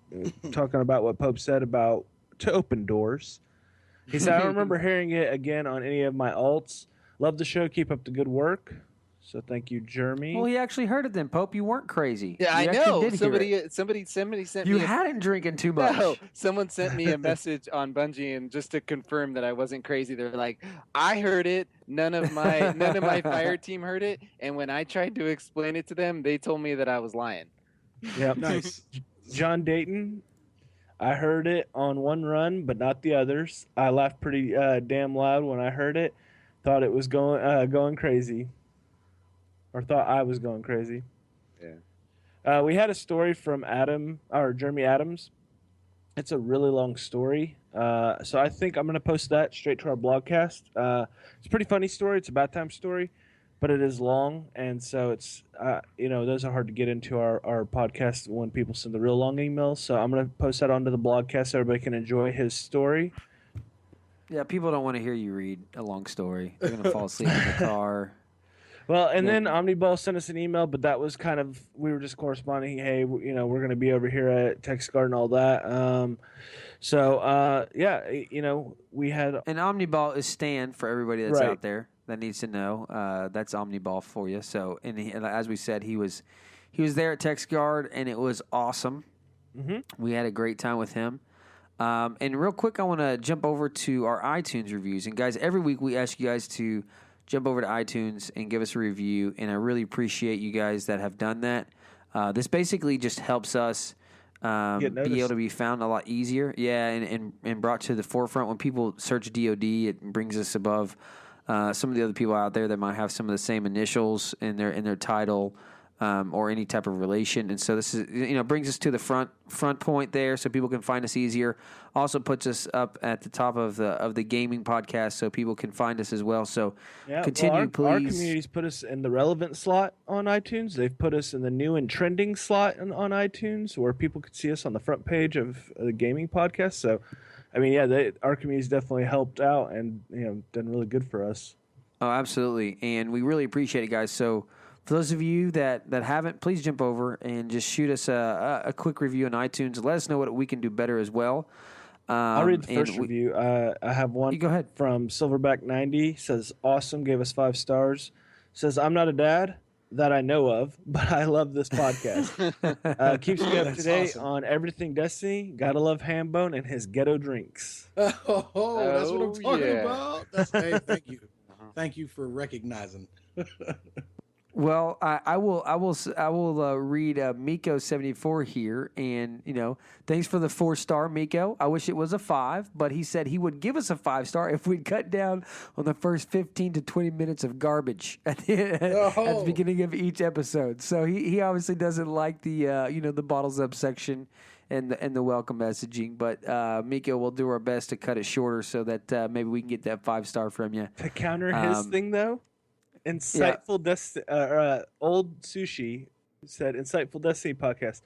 talking about what Pope said about to open doors." He said, "I don't remember hearing it again on any of my alts. Love the show. Keep up the good work." So thank you, Jeremy.
Well, he actually heard it then, Pope. You weren't crazy.
Yeah,
You
I
actually
know.
did hear it.
Somebody sent
You
me.
hadn't drinking too much.
No, someone sent me a message on Bungie, and just to confirm that I wasn't crazy, they're like, "I heard it. None of my fire team heard it, and when I tried to explain it to them, they told me that I was lying."
Yep.
Nice.
John Dayton, I heard it on one run, but not the others. I laughed pretty damn loud when I heard it. Thought it was going crazy. Or thought I was going crazy.
Yeah.
We had a story from Jeremy Adams. It's a really long story. So I think I'm going to post that straight to our blogcast. It's a pretty funny story. It's a bad time story, but it is long. And so it's, those are hard to get into our podcast when people send the real long emails. So I'm going to post that onto the blogcast so everybody can enjoy his story.
Yeah, people don't want to hear you read a long story. They're going to fall asleep in the car.
Well, and then Omniball sent us an email, but that was kind of, we were just corresponding, hey, we're going to be over here at TextGuard and all that. We had...
And Omniball is Stan for everybody that's
Right.
out there that needs to know. That's Omniball for you. So, and as we said, he was there at TextGuard, and it was awesome.
Mm-hmm.
We had a great time with him. And real quick, I want to jump over to our iTunes reviews. And guys, every week we ask you guys to jump over to iTunes and give us a review, and I really appreciate you guys that have done that. This basically just helps us be able to be found a lot easier. Yeah, and brought to the forefront. When people search DoD, it brings us above some of the other people out there that might have some of the same initials in their title. Or any type of relation, and so this is brings us to the front point there, so people can find us easier. Also puts us up at the top of the gaming podcast, so people can find us as well. So continue, please.
Our community's put us in the relevant slot on iTunes. They've put us in the new and trending slot on iTunes, where people could see us on the front page of the gaming podcast. So, I mean, our community's definitely helped out and done really good for us.
Oh, absolutely, and we really appreciate it, guys. So. For those of you that haven't, please jump over and just shoot us a quick review on iTunes. Let us know what we can do better as well.
I'll read the first review. I have one.
You go ahead.
From Silverback90. Says, awesome, gave us 5 stars. Says, I'm not a dad that I know of, but I love this podcast. Keeps me up to date on everything Destiny. Gotta love Hambone and his ghetto drinks.
That's what I'm talking
yeah.
about. Hey, thank you. Thank you for recognizing.
Well, I will read Miko74 here, and thanks for the 4-star, Miko. I wish it was a 5, but he said he would give us a 5-star if we'd cut down on the first 15 to 20 minutes of garbage at the beginning of each episode. So he obviously doesn't like the the bottles up section and the welcome messaging, but Miko will do our best to cut it shorter so that maybe we can get that 5-star from you.
To counter his thing though. Insightful Old Sushi said, Insightful Destiny podcast.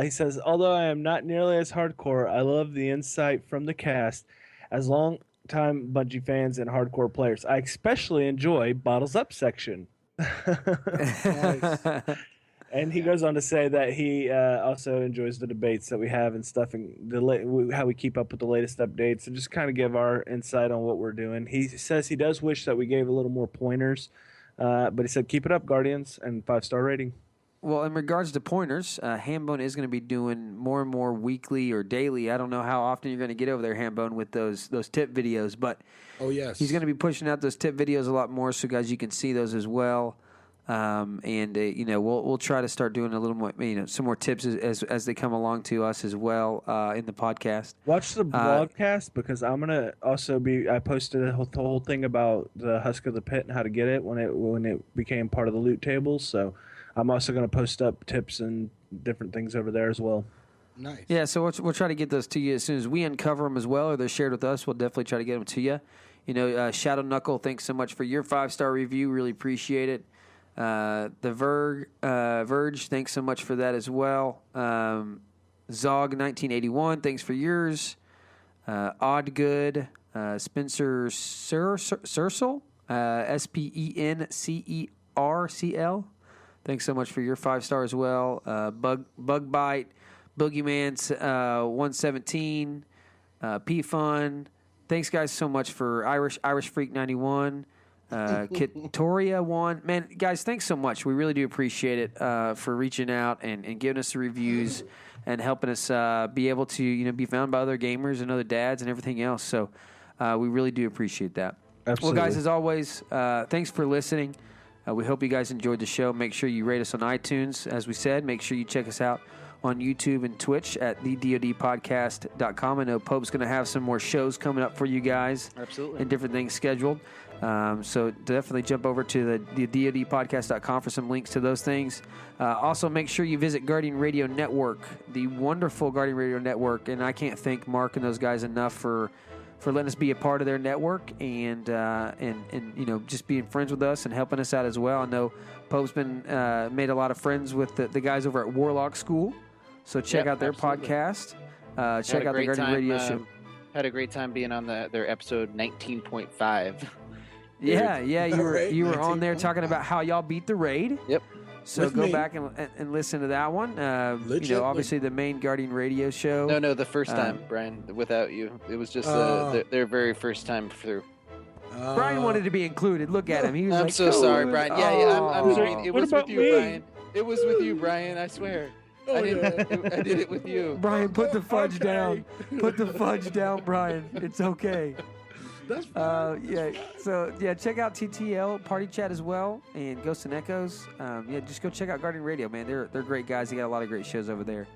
He says, although I am not nearly as hardcore, I love the insight from the cast. As long-time Bungie fans and hardcore players, I especially enjoy Bottles Up section.
Nice.
And he goes on to say that he also enjoys the debates that we have and stuff, and how we keep up with the latest updates, and just kind of give our insight on what we're doing. He says he does wish that we gave a little more pointers, but he said keep it up, Guardians, and 5-star rating.
Well, in regards to pointers, Hambone is going to be doing more and more weekly or daily. I don't know how often you're going to get over there, Hambone, with those tip videos, but he's going to be pushing out those tip videos a lot more, so guys, you can see those as well. We'll try to start doing a little more, some more tips as they come along to us as well in the podcast.
Watch the vlogcast, because I'm gonna also I posted the whole thing about the Husk of the Pit and how to get it when it became part of the loot tables. So I'm also gonna post up tips and different things over there as well.
Nice.
Yeah, so we'll try to get those to you as soon as we uncover them as well, or they're shared with us. We'll definitely try to get them to you. Shadow Knuckle, thanks so much for your 5-star review. Really appreciate it. The Verge, thanks so much for that as well. Zog1981, thanks for yours. Odd Good, Spencer Searcel, SPENCERCL, thanks so much for your 5-star as well. Bug Bite, Boogeyman 117, P Fun, thanks guys so much for Irish Freak 91. Kitoria 1, man, guys, thanks so much. We really do appreciate it for reaching out and giving us the reviews and helping us be able to be found by other gamers and other dads and everything else. So we really do appreciate that.
Absolutely.
Well, guys, as always, thanks for listening. We hope you guys enjoyed the show. Make sure you rate us on iTunes, as we said. Make sure you check us out on YouTube and Twitch at thedodpodcast.com. I know Pope's going to have some more shows coming up for you guys.
Absolutely.
And different things scheduled. So definitely jump over to the DoDpodcast.com for some links to those things. Also, make sure you visit Guardian Radio Network, the wonderful Guardian Radio Network. And I can't thank Mark and those guys enough for letting us be a part of their network and just being friends with us and helping us out as well. I know Pope's been made a lot of friends with the guys over at Warlock School. So check out their podcast. Check out the Guardian Radio show.
Had a great time being on their episode 19.5.
Yeah, you were on there talking about how y'all beat the raid.
Yep.
So go back and listen to that one. Obviously the main Guardian Radio show.
No, the first time, Brian, without you. It was just their very first time through.
Brian wanted to be included. Look at him. He was
I'm
like,
so sorry, Brian. I'm sorry. It was with you, Brian. It was with you, Brian. I swear. I did it with you.
Brian, put the fudge down. Put the fudge down, Brian. It's okay.
That's fine.
Check out TTL Party Chat as well, and Ghosts and Echoes. Just go check out Guardian Radio, man. They're great guys. They got a lot of great shows over there.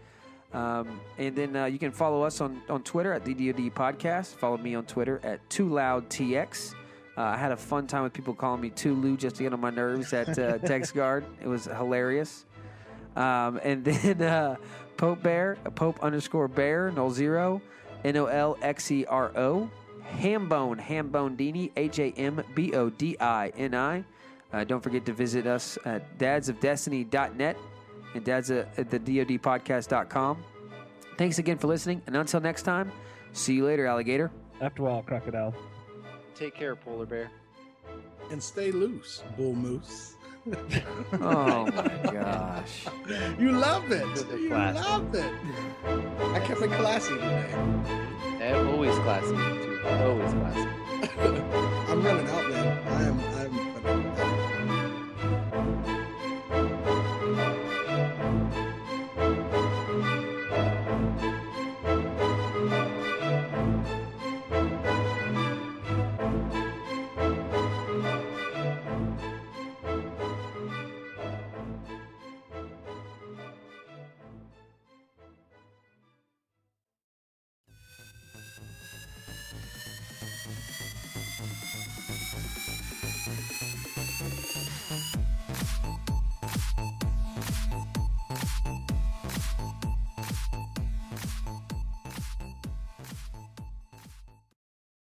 And then you can follow us on Twitter at the DoD Podcast. Follow me on Twitter at TwoLoudtx. I had a fun time with people calling me TwoLou just to get on my nerves at TextGuard. It was hilarious. And then Popebear, Pope_Bear, Nolxero, Nolxero, Hambone Dini, HAMBODINI. Don't forget to visit us at dadsofdestiny.net and dads at the DoDpodcast.com. Thanks again for listening, and until next time, see you later, alligator.
After a while, crocodile.
Take care, polar bear.
And stay loose, bull moose.
Oh my gosh.
You love it. You
Classy.
love it. I kept it classy today.
And always classy. Always classy.